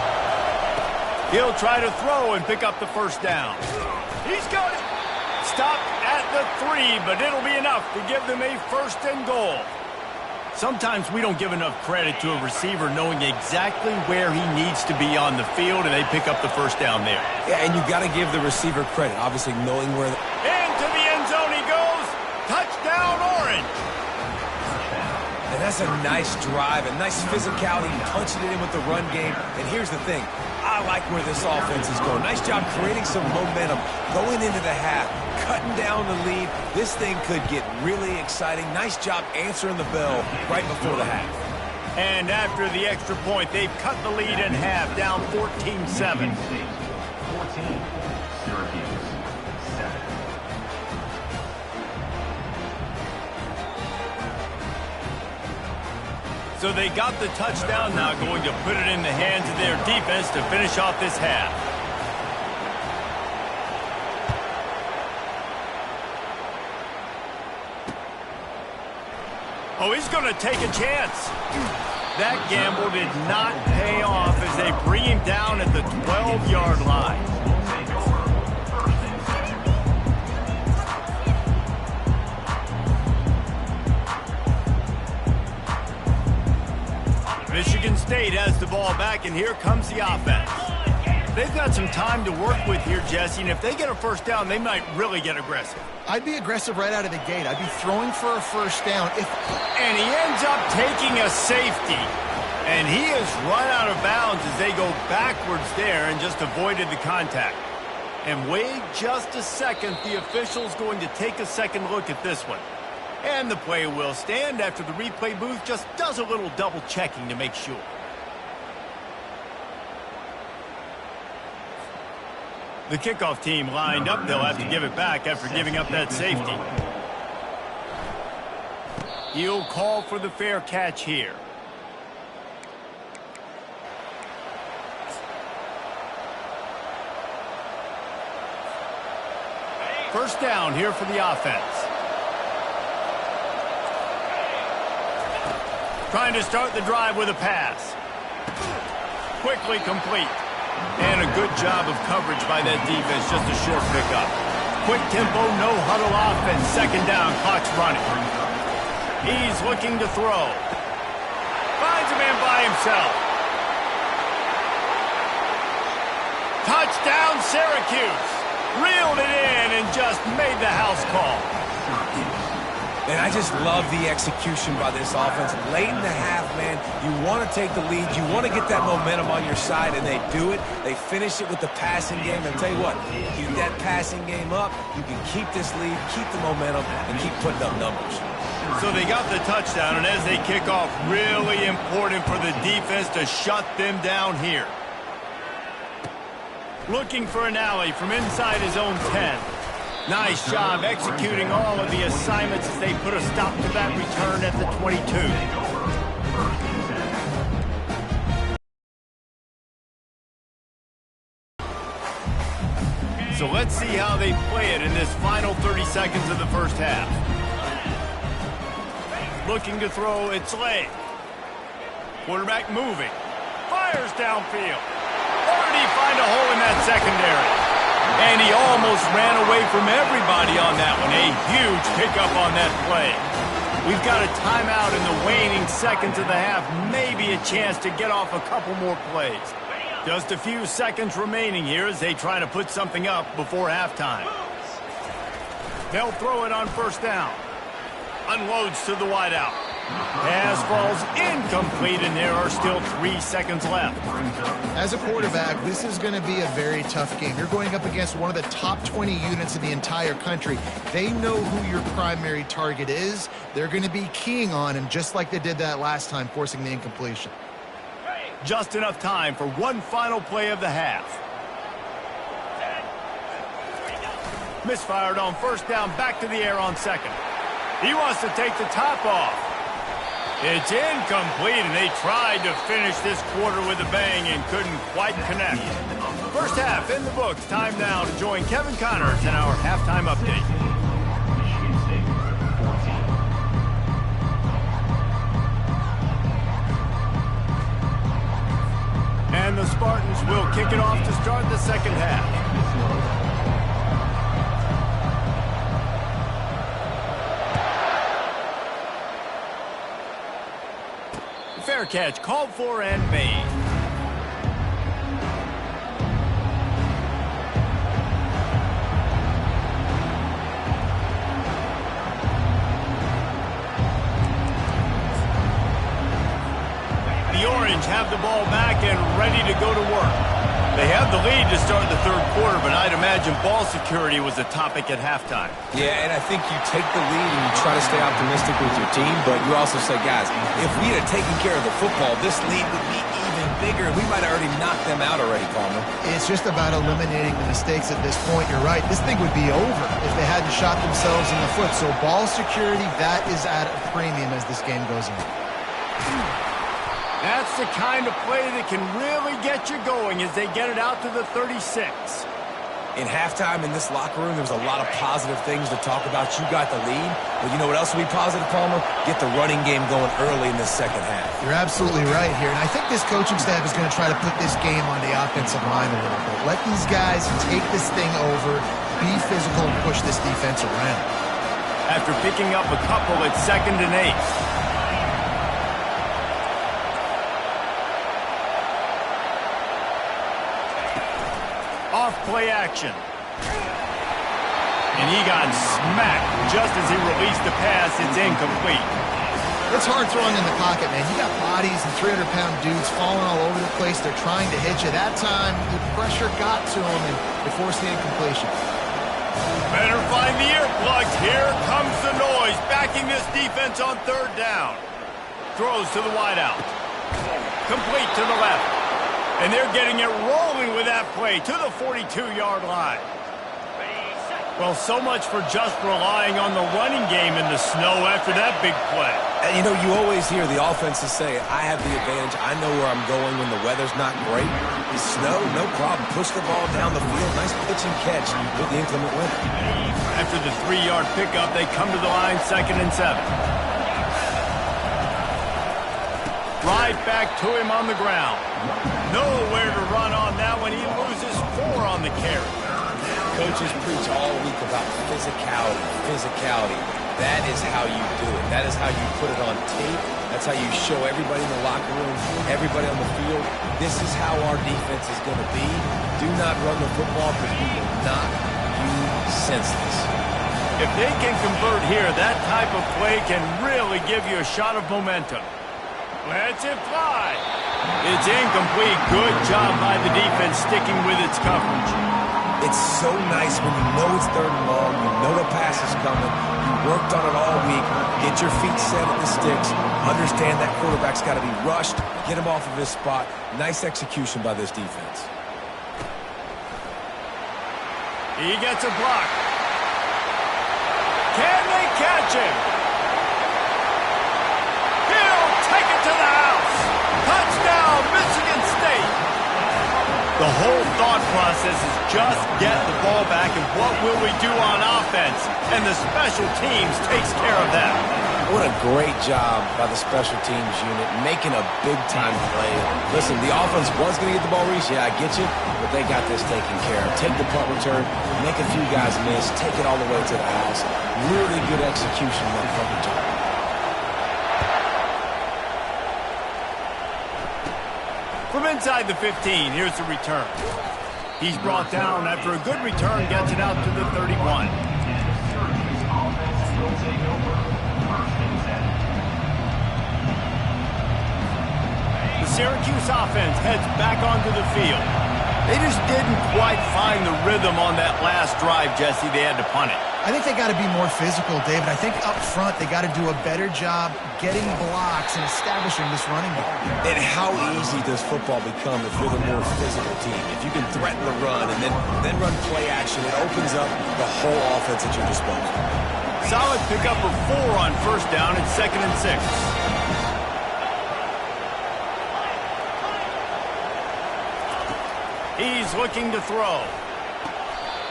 A: He'll try to throw and pick up the first down. He's got it. stopped at the 3, but it'll be enough to give them a 1st and goal. Sometimes we don't give enough credit to a receiver knowing exactly where he needs to be on the field, and they pick up the 1st down there.
B: Yeah, and you got to give the receiver credit, obviously knowing where...
A: Into the end zone he goes. Touchdown, Orange.
B: And that's a nice drive, a nice physicality, punching it in with the run game. And here's the thing. I like where this offense is going. Nice job creating some momentum, going into the half, cutting down the lead. This thing could get really exciting. Nice job answering the bell right before the half.
A: And after the extra point, they've cut the lead in half, down 14-7.
D: 14, Syracuse, 7.
A: So they got the touchdown, now going to put it in the hands of their defense to finish off this half. Oh, he's going to take a chance. That gamble did not pay off as they bring him down at the 12-yard line. Michigan State has the ball back, and here comes the offense. They've got some time to work with here, Jesse, and if they get a 1st down, they might really get aggressive.
C: I'd be aggressive right out of the gate. I'd be throwing for a 1st down.
A: And he ends up taking a safety. And he is run out of bounds as they go backwards there and just avoided the contact. And wait just a second, the official's going to take a second look at this one. And the play will stand after the replay booth just does a little double checking to make sure. The kickoff team lined up. They'll have to give it back after giving up that safety. He'll call for the fair catch here. First down here for the offense. Trying to start the drive with a pass. Quickly complete. And a good job of coverage by that defense, just a short pickup. Quick tempo, no huddle offense. 2nd down, clock's running. He's looking to throw. Finds a man by himself. Touchdown, Syracuse. Reeled it in and just made the house call.
B: And I just love the execution by this offense. Late in the half, man, you want to take the lead. You want to get that momentum on your side, and they do it. They finish it with the passing game. And I'll tell you what, keep that passing game up. You can keep this lead, keep the momentum, and keep putting up numbers.
A: So they got the touchdown, and as they kick off, really important for the defense to shut them down here. Looking for an alley from inside his own 10. Nice job executing all of the assignments as they put a stop to that return at the 22. So let's see how they play it in this final 30 seconds of the first half. Looking to throw, it's late. Quarterback moving. Fires downfield. Or did he find a hole in that secondary? And he almost ran away from everybody on that one. A huge pickup on that play. We've got a timeout in the waning seconds of the half. Maybe a chance to get off a couple more plays. Just a few seconds remaining here as they try to put something up before halftime. They'll throw it on 1st down. Unloads to the wideout. Pass falls incomplete, and there are still 3 seconds left.
C: As a quarterback, this is going to be a very tough game. You're going up against one of the top 20 units in the entire country. They know who your primary target is. They're going to be keying on him just like they did that last time, forcing the incompletion.
A: Just enough time for one final play of the half. Misfired on 1st down, back to the air on 2nd. He wants to take the top off. It's incomplete, and they tried to finish this quarter with a bang and couldn't quite connect. First half in the books. Time now to join Kevin Connors in our halftime update.
D: Michigan State, 14.
A: And the Spartans will kick it off to start the second half. Fair catch, called for and made. The Orange have the ball back and ready to go to work. They have the lead to start the third quarter, but I'd imagine ball security was a topic at halftime.
B: Yeah, and I think you take the lead and you try to stay optimistic with your team, but you also say, guys, if we had taken care of the football, this lead would be even bigger. We might have already knocked them out already, Palmer.
C: It's just about eliminating the mistakes at this point. You're right. This thing would be over if they hadn't shot themselves in the foot. So ball security, that is at a premium as this game goes on.
A: That's the kind of play that can really get you going as they get it out to the 36.
B: In halftime in this locker room, there was a lot of positive things to talk about. You got the lead, but you know what else will be positive, Palmer? Get the running game going early in this second half.
C: You're absolutely right here, and I think this coaching staff is going to try to put this game on the offensive line a little bit. Let these guys take this thing over, be physical, and push this defense around.
A: After picking up a couple, it's 2nd and 8. Off play action. And he got smacked just as he released the pass. It's incomplete.
C: It's hard throwing in the pocket, man. You got bodies and 300-pound dudes falling all over the place. They're trying to hit you. That time, the pressure got to him, and they forced the incompletion.
A: Better find the earplugs. Here comes the noise, backing this defense on 3rd down. Throws to the wideout. Complete to the left. And they're getting it rolling with that play to the 42-yard line. Well, so much for just relying on the running game in the snow after that big play.
B: And you know, you always hear the offenses say, I have the advantage. I know where I'm going when the weather's not great. The snow, no problem. Push the ball down the field. Nice pitch and catch with the inclement weather.
A: After the 3-yard pickup, they come to the line 2nd and 7. Right back to him on the ground. Nowhere to run on that one. He loses 4 on the carry.
B: Coaches preach all week about physicality. That is how you do it. That is how you put it on tape. That's how you show everybody in the locker room, everybody on the field. This is how our defense is going to be. Do not run the football because we will knock you senseless.
A: If they can convert here, that type of play can really give you a shot of momentum. Lets it fly. It's incomplete. Good job by the defense sticking with its coverage.
B: It's so nice when you know it's 3rd and long, you know the pass is coming, you worked on it all week, get your feet set at the sticks, understand that quarterback's got to be rushed, get him off of his spot. Nice execution by this defense.
A: He gets a block. Can they catch him? He'll take it to the house. Touchdown, Michigan State. The whole thought process is just get the ball back and what will we do on offense? And the special teams takes care of that.
B: What a great job by the special teams unit, making a big-time play. Listen, the offense was going to get the ball, Reese. Yeah, I get you, but they got this taken care of. Take the punt return, make a few guys miss, take it all the way to the house. Really good execution on that punt return.
A: From inside the 15, here's the return. He's brought down after a good return, gets it out to the 31. The Syracuse offense heads back onto the field. They just didn't quite find the rhythm on that last drive, Jesse. They had to punt it.
C: I think they got to be more physical, David. I think up front they got to do a better job getting blocks and establishing this running game.
B: And how easy does football become if you're the more physical team? If you can threaten the run and then run play action, it opens up the whole offense at your disposal.
A: Solid pickup of 4 on 1st down. It's 2nd and 6. He's looking to throw.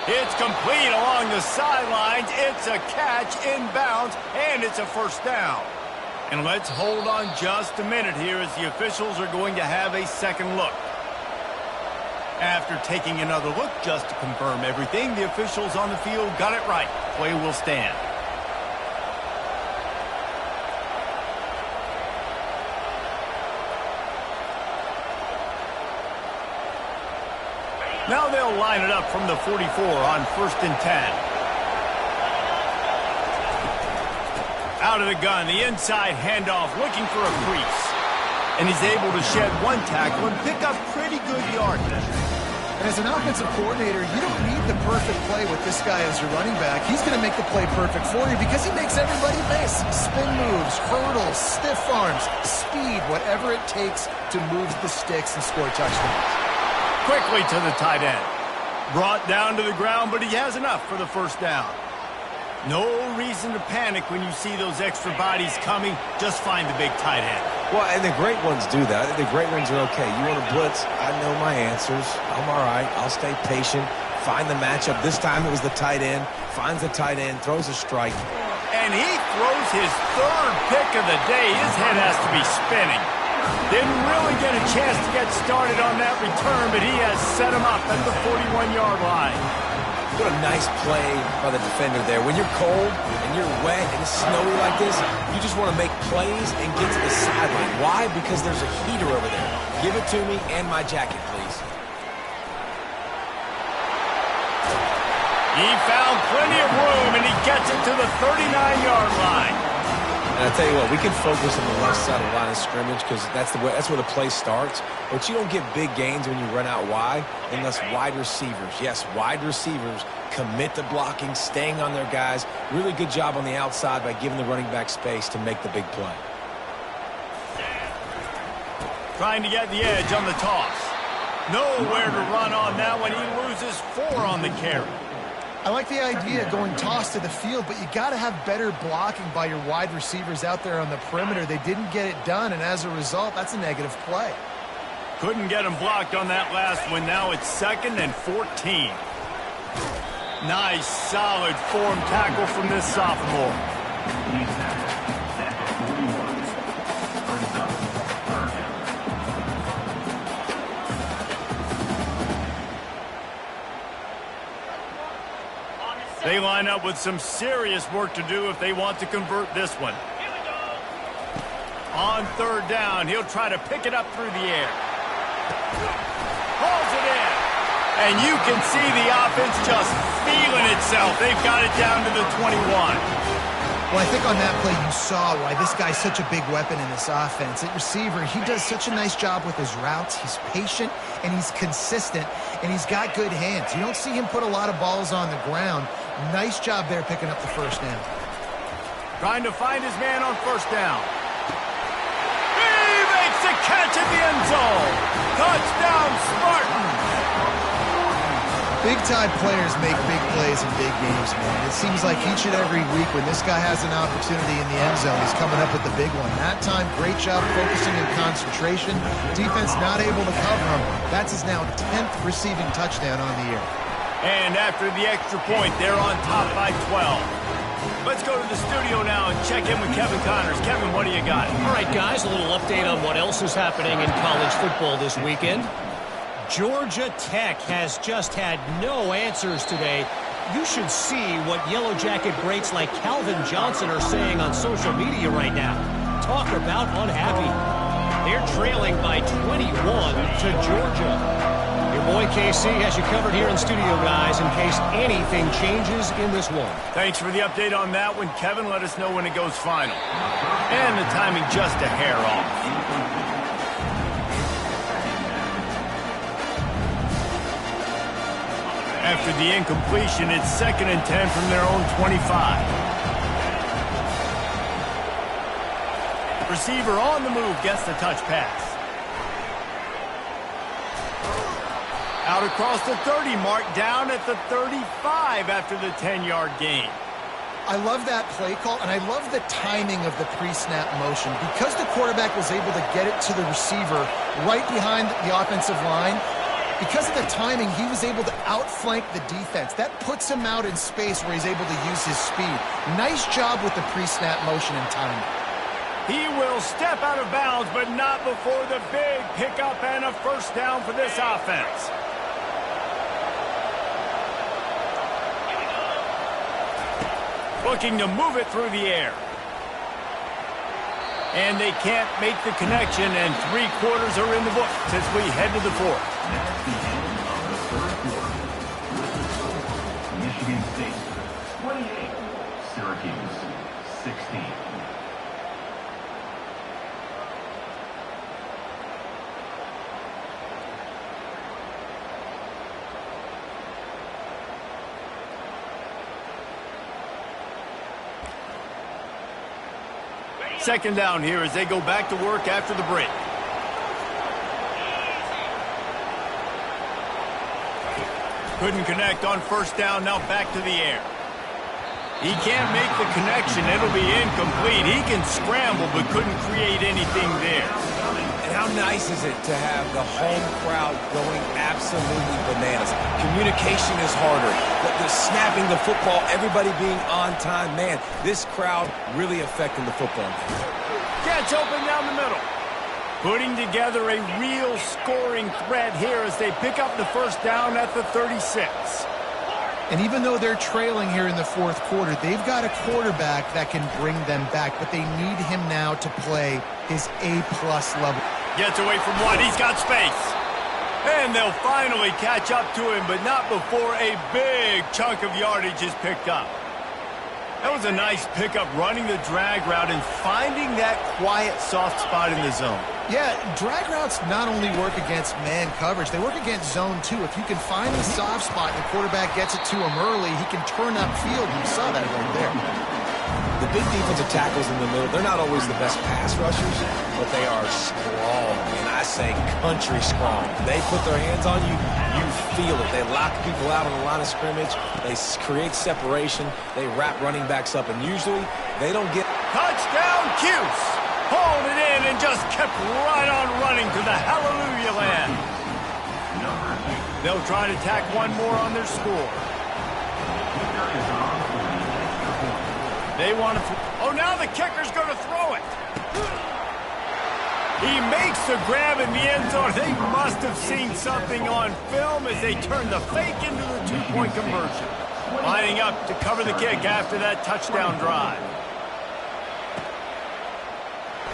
A: It's complete along the sidelines. It's a catch inbounds, and it's a 1st down. And let's hold on just a minute here as the officials are going to have a second look. After taking another look just to confirm everything, the officials on the field got it right. Play will stand. Now they'll line it up from the 44 on 1st and 10. Out of the gun, the inside handoff, looking for a crease. And he's able to shed one tackle and pick up pretty good yardage.
C: And as an offensive coordinator, you don't need the perfect play with this guy as your running back. He's going to make the play perfect for you because he makes everybody miss. Spin moves, hurdles, stiff arms, speed, whatever it takes to move the sticks and score touchdowns.
A: Quickly to the tight end. Brought down to the ground, but he has enough for the first down. No reason to panic when you see those extra bodies coming. Just find the big tight end.
B: Well, and the great ones do that. The great ones are okay. You want to blitz? I know my answers. I'm all right. I'll stay patient. Find the matchup. This time it was the tight end. Finds the tight end. Throws a strike.
A: And he throws his 3rd pick of the day. His head has to be spinning. Didn't really get a chance to get started on that return, but he has set him up at the 41-yard line.
B: What a nice play by the defender there. When you're cold and you're wet and it's snowy like this, you just want to make plays and get to the sideline. Why? Because there's a heater over there. Give it to me and my jacket, please.
A: He found plenty of room, and he gets it to the 39-yard line.
B: And I tell you what, we can focus on the left side of the line of scrimmage because that's where the play starts. But you don't get big gains when you run out wide unless wide receivers, yes, wide receivers commit to blocking, staying on their guys. Really good job on the outside by giving the running back space to make the big play.
A: Trying to get the edge on the toss. Nowhere to run on that one. He loses 4 on the carry.
C: I like the idea of going toss to the field, but you got to have better blocking by your wide receivers out there on the perimeter. They didn't get it done, and as a result, that's a negative play.
A: Couldn't get him blocked on that last one. Now it's 2nd and 14. Nice, solid form tackle from this sophomore. They line up with some serious work to do if they want to convert this one. On 3rd down, he'll try to pick it up through the air. Hauls it in. And you can see the offense just feeling itself. They've got it down to the 21.
C: Well, I think on that play you saw why this guy's such a big weapon in this offense. At receiver, he does such a nice job with his routes. He's patient, and he's consistent, and he's got good hands. You don't see him put a lot of balls on the ground. Nice job there picking up the first down.
A: Trying to find his man on 1st down. He makes a catch at the end zone. Touchdown, Spartans.
C: Big-time players make big plays in big games, man. It seems like each and every week when this guy has an opportunity in the end zone, he's coming up with the big one. That time, great job focusing and concentration. Defense not able to cover him. That's his now 10th receiving touchdown on the year.
A: And after the extra point, they're on top by 12. Let's go to the studio now and check in with Kevin Connors. Kevin, what do you got?
F: All right, guys, a little update on what else is happening in college football this weekend. Georgia Tech has just had no answers today. You should see what Yellow Jacket greats like Calvin Johnson are saying on social media right now. Talk about unhappy. They're trailing by 21 to Georgia. Your boy KC has you covered here in studio, guys, in case anything changes in this one.
A: Thanks for the update on that one, Kevin. Let us know when it goes final. And the timing just a hair off. After the incompletion, it's 2nd and 10 from their own 25. Receiver on the move, gets the touch pass. Out across the 30 mark, down at the 35 after the 10-yard gain.
C: I love that play call, and I love the timing of the pre-snap motion. Because the quarterback was able to get it to the receiver right behind the offensive line, because of the timing, he was able to outflank the defense. That puts him out in space where he's able to use his speed. Nice job with the pre-snap motion and timing.
A: He will step out of bounds, but not before the big pickup and a first down for this offense. Looking to move it through the air. And they can't make the connection, and 3 quarters are in the books as we head to the 4th.
D: Syracuse, 16.
A: Second down here as they go back to work after the break. Couldn't connect on first down, now back to the air. He can't make the connection, it'll be incomplete. He can scramble but couldn't create anything there.
B: And how nice is it to have the home crowd going absolutely bananas? Communication is harder. The snapping the football, everybody being on time. Man, this crowd really affecting the football game.
A: Gets open down the middle. Putting together a real scoring threat here as they pick up the first down at the 36.
C: And even though they're trailing here in the fourth quarter, they've got a quarterback that can bring them back, but they need him now to play his A-plus level.
A: Gets away from one. He's got space. And they'll finally catch up to him, but not before a big chunk of yardage is picked up. That was a nice pickup, running the drag route and finding that quiet, soft spot in the zone.
C: Yeah, drag routes not only work against man coverage, they work against zone too. If you can find the soft spot and the quarterback gets it to him early, he can turn upfield. You saw that right there.
B: The big defensive tackles in the middle, they're not always the best pass rushers, but they are strong, and I say country strong. They put their hands on you, you feel it. They lock people out on the line of scrimmage. They create separation. They wrap running backs up, and usually they don't get...
A: Touchdown, Cuse! Hauled it in and just kept right on running to the hallelujah land. They'll try to tack one more on their score. They want to... Oh, now the kicker's going to throw it. He makes the grab in the end zone. They must have seen something on film as they turn the fake into the two-point conversion. Lining up to cover the kick after that touchdown drive.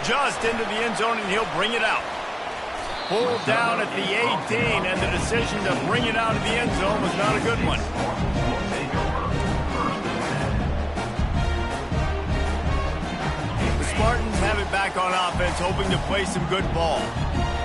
A: Just into the end zone, and he'll bring it out. Pulled down at the 18, and the decision to bring it out of the end zone was not a good one. Spartans have it back on offense, hoping to play some good ball.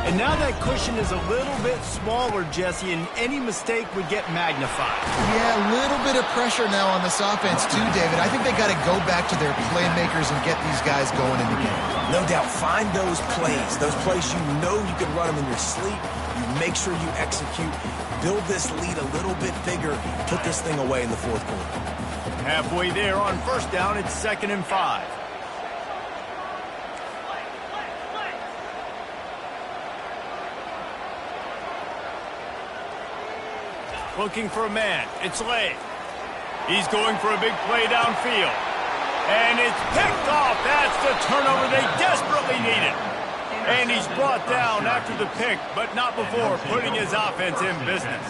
A: And now that cushion is a little bit smaller, Jesse, and any mistake would get magnified.
C: Yeah, a little bit of pressure now on this offense too, David. I think they got to go back to their playmakers and get these guys going in the game.
B: No doubt, find those plays you know you can run them in your sleep. You make sure you execute. Build this lead a little bit bigger. Put this thing away in the fourth quarter.
A: Halfway there on first down, it's 2nd and 5. Looking for a man. It's Lay. He's going for a big play downfield. And it's picked off. That's the turnover they desperately needed. And he's brought down after the pick, but not before putting his offense in business.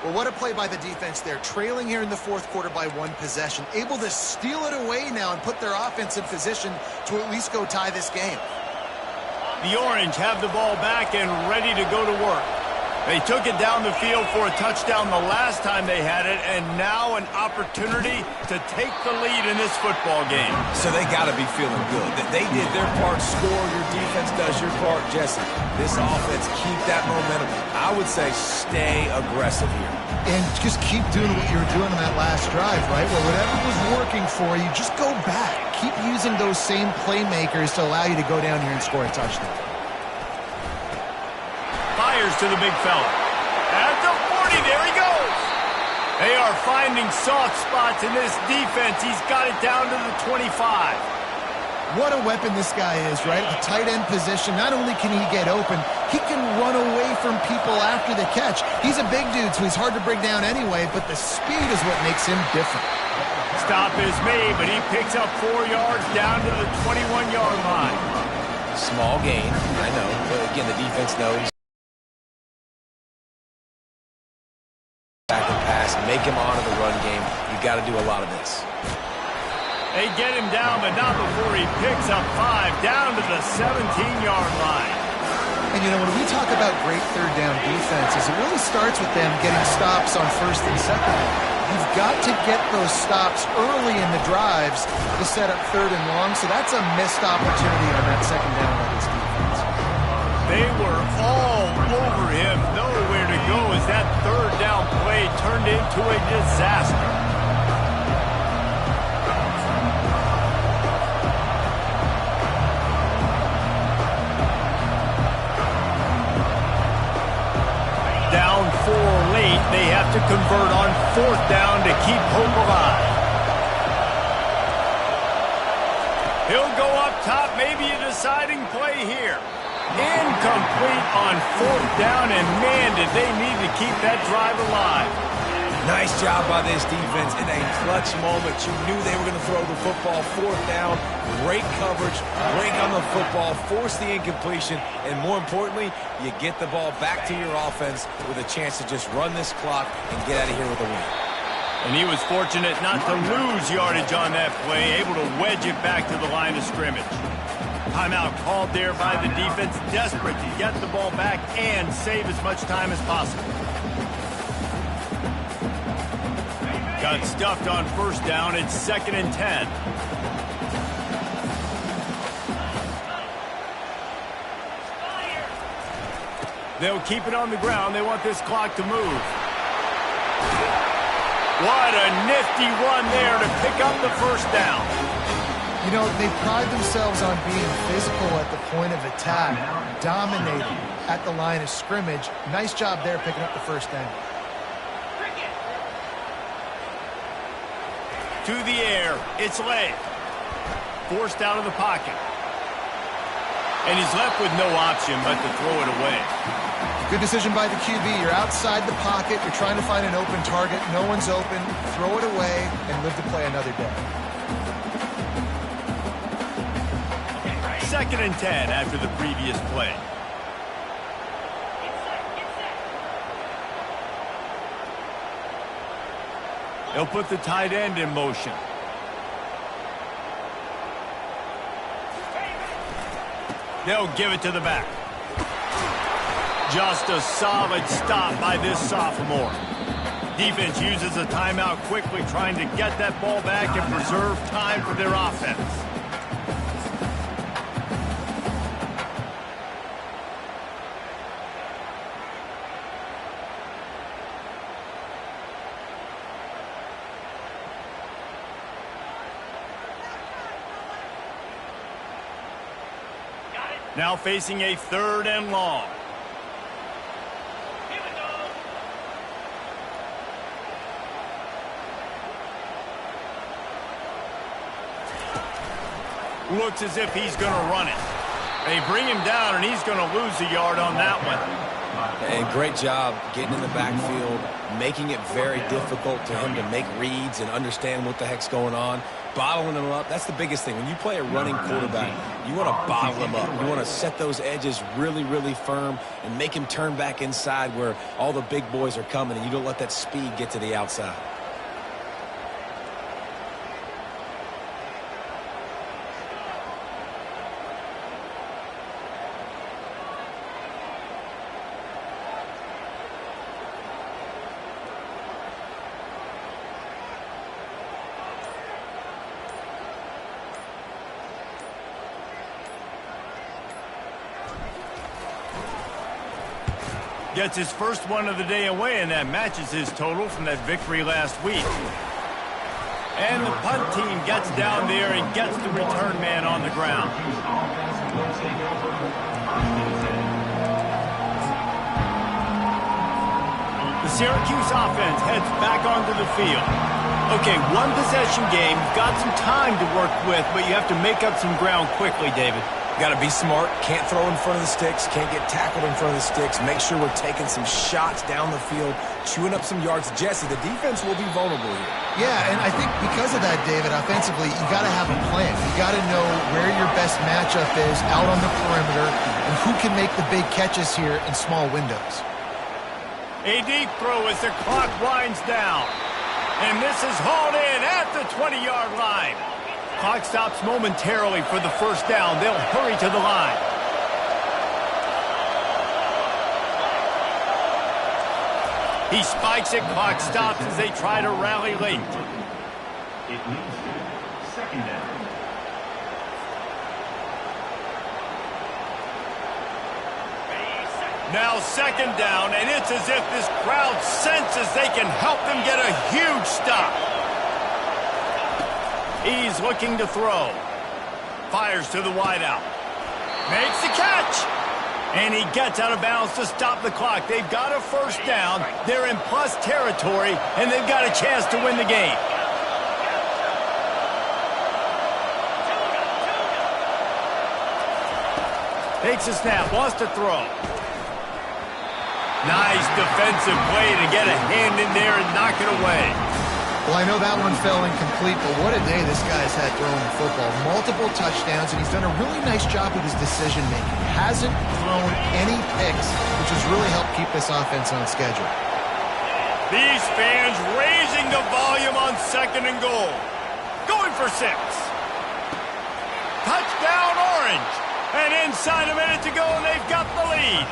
C: Well, what a play by the defense there. Trailing here in the fourth quarter by one possession. Able to steal it away now and put their offense in position to at least go tie this game.
A: The Orange have the ball back and ready to go to work. They took it down the field for a touchdown the last time they had it, and now an opportunity to take the lead in this football game.
B: So they got to be feeling good. They did their part, score, your defense does your part. Jesse, this offense, keep that momentum. I would say stay aggressive here.
C: And just keep doing what you were doing on that last drive, right? Well, whatever was working for you, just go back. Keep using those same playmakers to allow you to go down here and score a touchdown.
A: Fires to the big fella. At the 40, there he goes. They are finding soft spots in this defense. He's got it down to the 25.
C: What a weapon this guy is, right? The tight end position, not only can he get open, he can run away from people after the catch. He's a big dude, so he's hard to bring down anyway, but the speed is what makes him different.
A: Stop is made, but he picks up 4 yards down to the 21-yard line.
B: Small gain, I know, but again, the defense knows. Back and pass, make him honor the run game. You got to do a lot of this.
A: They get him down, but not before he picks up 5 down to the 17-yard line.
C: And, you know, when we talk about great third down defenses, it really starts with them getting stops on first and second. You've got to get those stops early in the drives to set up third and long, so that's a missed opportunity on that second down by this defense.
A: They were all over him, nowhere to go as that third down play turned into a disaster. Down 4 late, they have to convert on fourth down to keep hope alive. He'll go up top, maybe a deciding play here. Incomplete on fourth down, and man, did they need to keep that drive alive.
B: Nice job by this defense in a clutch moment. You knew they were going to throw the football fourth down. Great coverage, break on the football, force the incompletion, and more importantly, you get the ball back to your offense with a chance to just run this clock and get out of here with a win.
A: And he was fortunate not to lose yardage on that play, able to wedge it back to the line of scrimmage. Timeout called there by the defense, desperate to get the ball back and save as much time as possible. Got stuffed on first down. It's 2nd and 10. They'll keep it on the ground. They want this clock to move. What a nifty run there to pick up the first down.
C: You know, they pride themselves on being physical at the point of attack, dominating at the line of scrimmage. Nice job there picking up the first down.
A: To the air, it's late. Forced out of the pocket. And he's left with no option but to throw it away.
C: Good decision by the QB. You're outside the pocket. You're trying to find an open target. No one's open. Throw it away and live to play another day.
A: 2nd and 10 after the previous play. They'll put the tight end in motion. They'll give it to the back. Just a solid stop by this sophomore. Defense uses a timeout quickly, trying to get that ball back and preserve time for their offense. Now facing a 3rd and long.
E: Here we go.
A: Looks as if he's going to run it. They bring him down, and he's going to lose a yard on that one.
B: And great job getting in the backfield, making it very difficult to him to make reads and understand what the heck's going on. Bottling him up, that's the biggest thing. When you play a running quarterback, you want to bottle him up. You want to set those edges really, really firm and make him turn back inside where all the big boys are coming, and you don't let that speed get to the outside.
A: Gets his first one of the day away, and that matches his total from that victory last week. And the punt team gets down there and gets the return man on the ground. The Syracuse offense heads back onto the field. Okay, one possession game. You've got some time to work with, but you have to make up some ground quickly, David.
B: Got to be smart. Can't throw in front of the sticks. Can't get tackled in front of the sticks. Make sure we're taking some shots down the field, chewing up some yards. Jesse, the defense will be vulnerable here.
C: Yeah, and I think because of that, David, offensively, you got to have a plan. You got to know where your best matchup is out on the perimeter and who can make the big catches here in small windows.
A: A deep throw as the clock winds down. And this is hauled in at the 20-yard line. Clock stops momentarily for the first down. They'll hurry to the line. He spikes it, clock stops as they try to rally late.
D: It leads to second down.
A: Now second down, and it's as if this crowd senses they can help them get a huge stop. He's looking to throw. Fires to the wideout. Makes the catch. And he gets out of bounds to stop the clock. They've got a first down. They're in plus territory, and they've got a chance to win the game. Takes a snap, wants to throw. Nice defensive play to get a hand in there and knock it away.
C: Well, I know that one fell incomplete, but what a day this guy's had throwing the football. Multiple touchdowns, and he's done a really nice job with his decision-making. Hasn't thrown any picks, which has really helped keep this offense on schedule.
A: These fans raising the volume on second and goal. Going for 6. Touchdown, Orange. And inside a minute to go, and they've got the lead.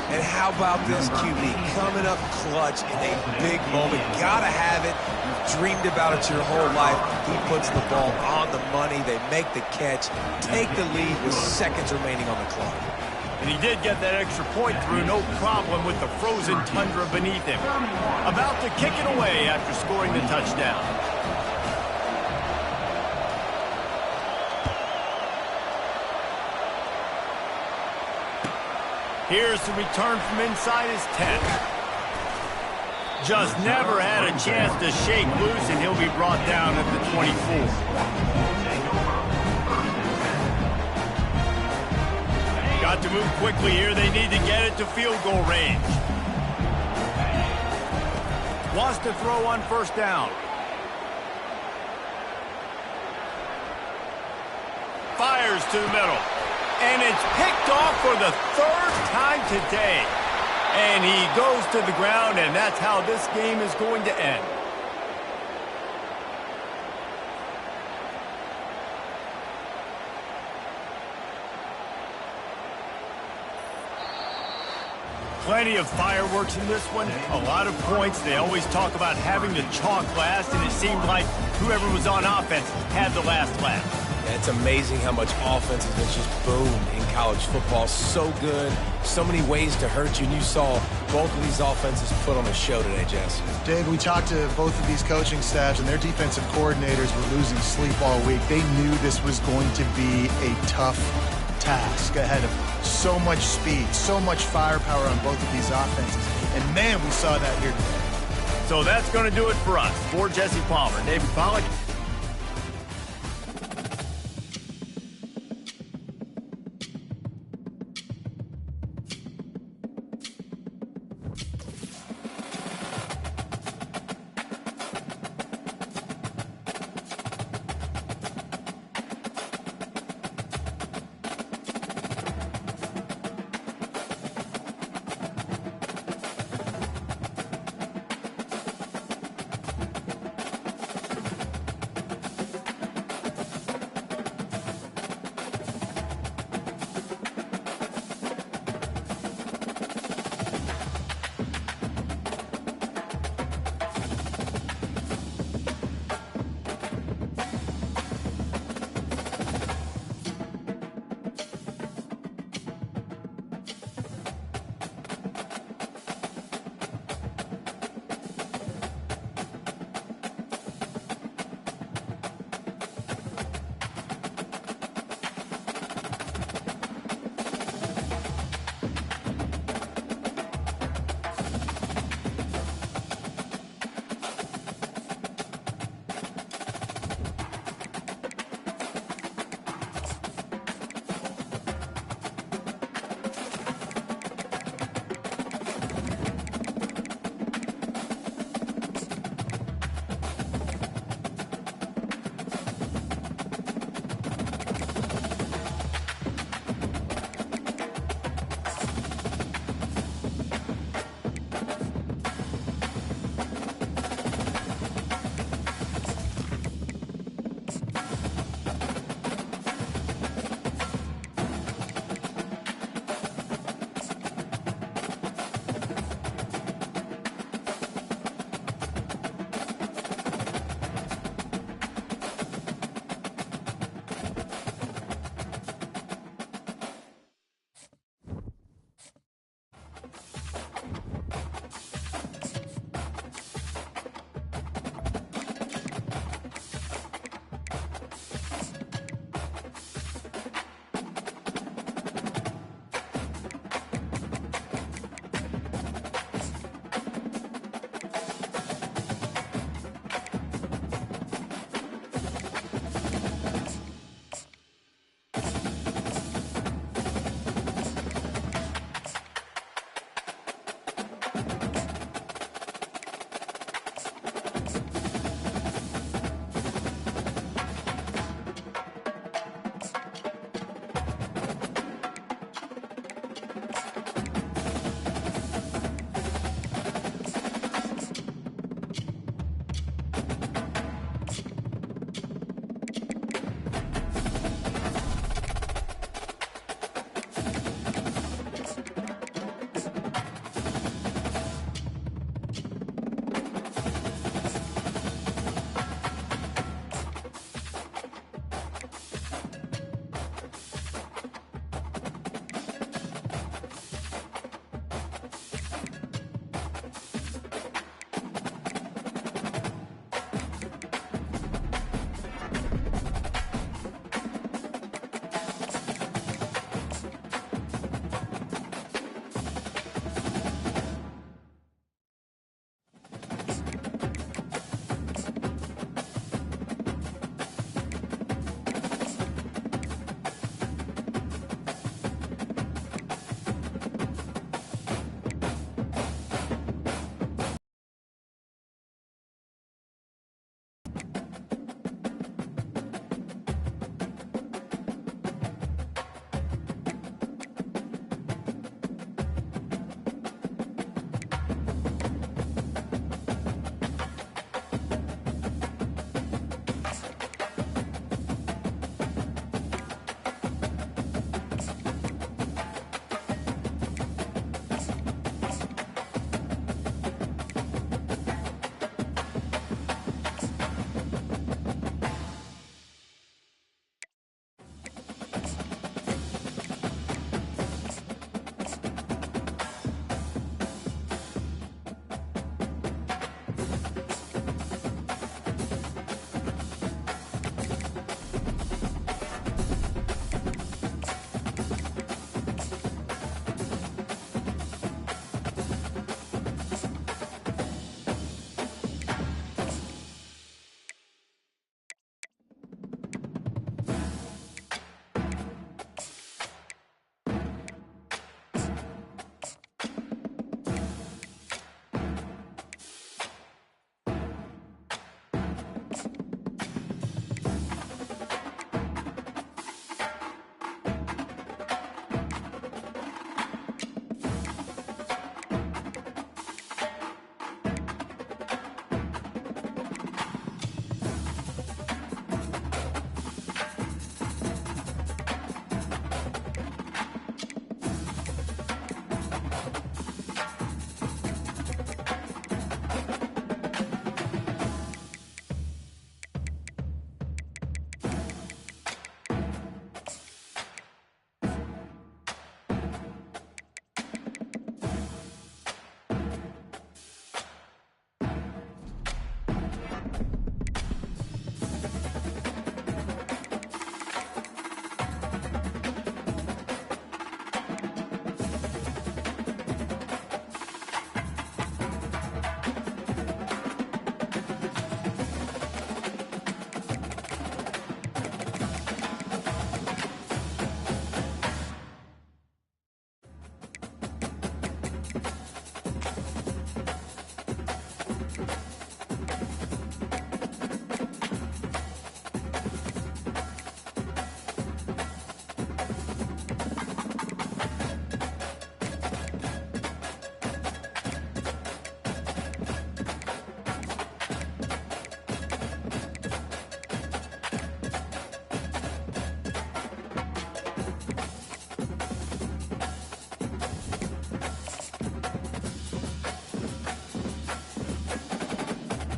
B: And how about this QB coming up clutch in a big moment? Gotta have it. You've dreamed about it your whole life. He puts the ball on the money. They make the catch, take the lead with seconds remaining on the clock.
A: And he did get that extra point through, no problem with the frozen tundra beneath him. About to kick it away after scoring the touchdown. Here's the return from inside his 10. Just never had a chance to shake loose, and he'll be brought down at the 24. Got to move quickly here. They need to get it to field goal range. Wants to throw on first down. Fires to the middle. And it's picked off for the 3rd time today. And he goes to the ground, and that's how this game is going to end. Plenty of fireworks in this one. A lot of points. They always talk about having the chalk last, and it seemed like whoever was on offense had the last laugh.
B: Yeah, it's amazing how much offense has been just boomed in college football. So good, so many ways to hurt you, and you saw both of these offenses put on a show today, Jess.
C: Dave, we talked to both of these coaching staffs, and their defensive coordinators were losing sleep all week. They knew this was going to be a tough task ahead of them. So much speed, so much firepower on both of these offenses. And, man, we saw that here today.
A: So that's going to do it for us. For Jesse Palmer, David Pollack,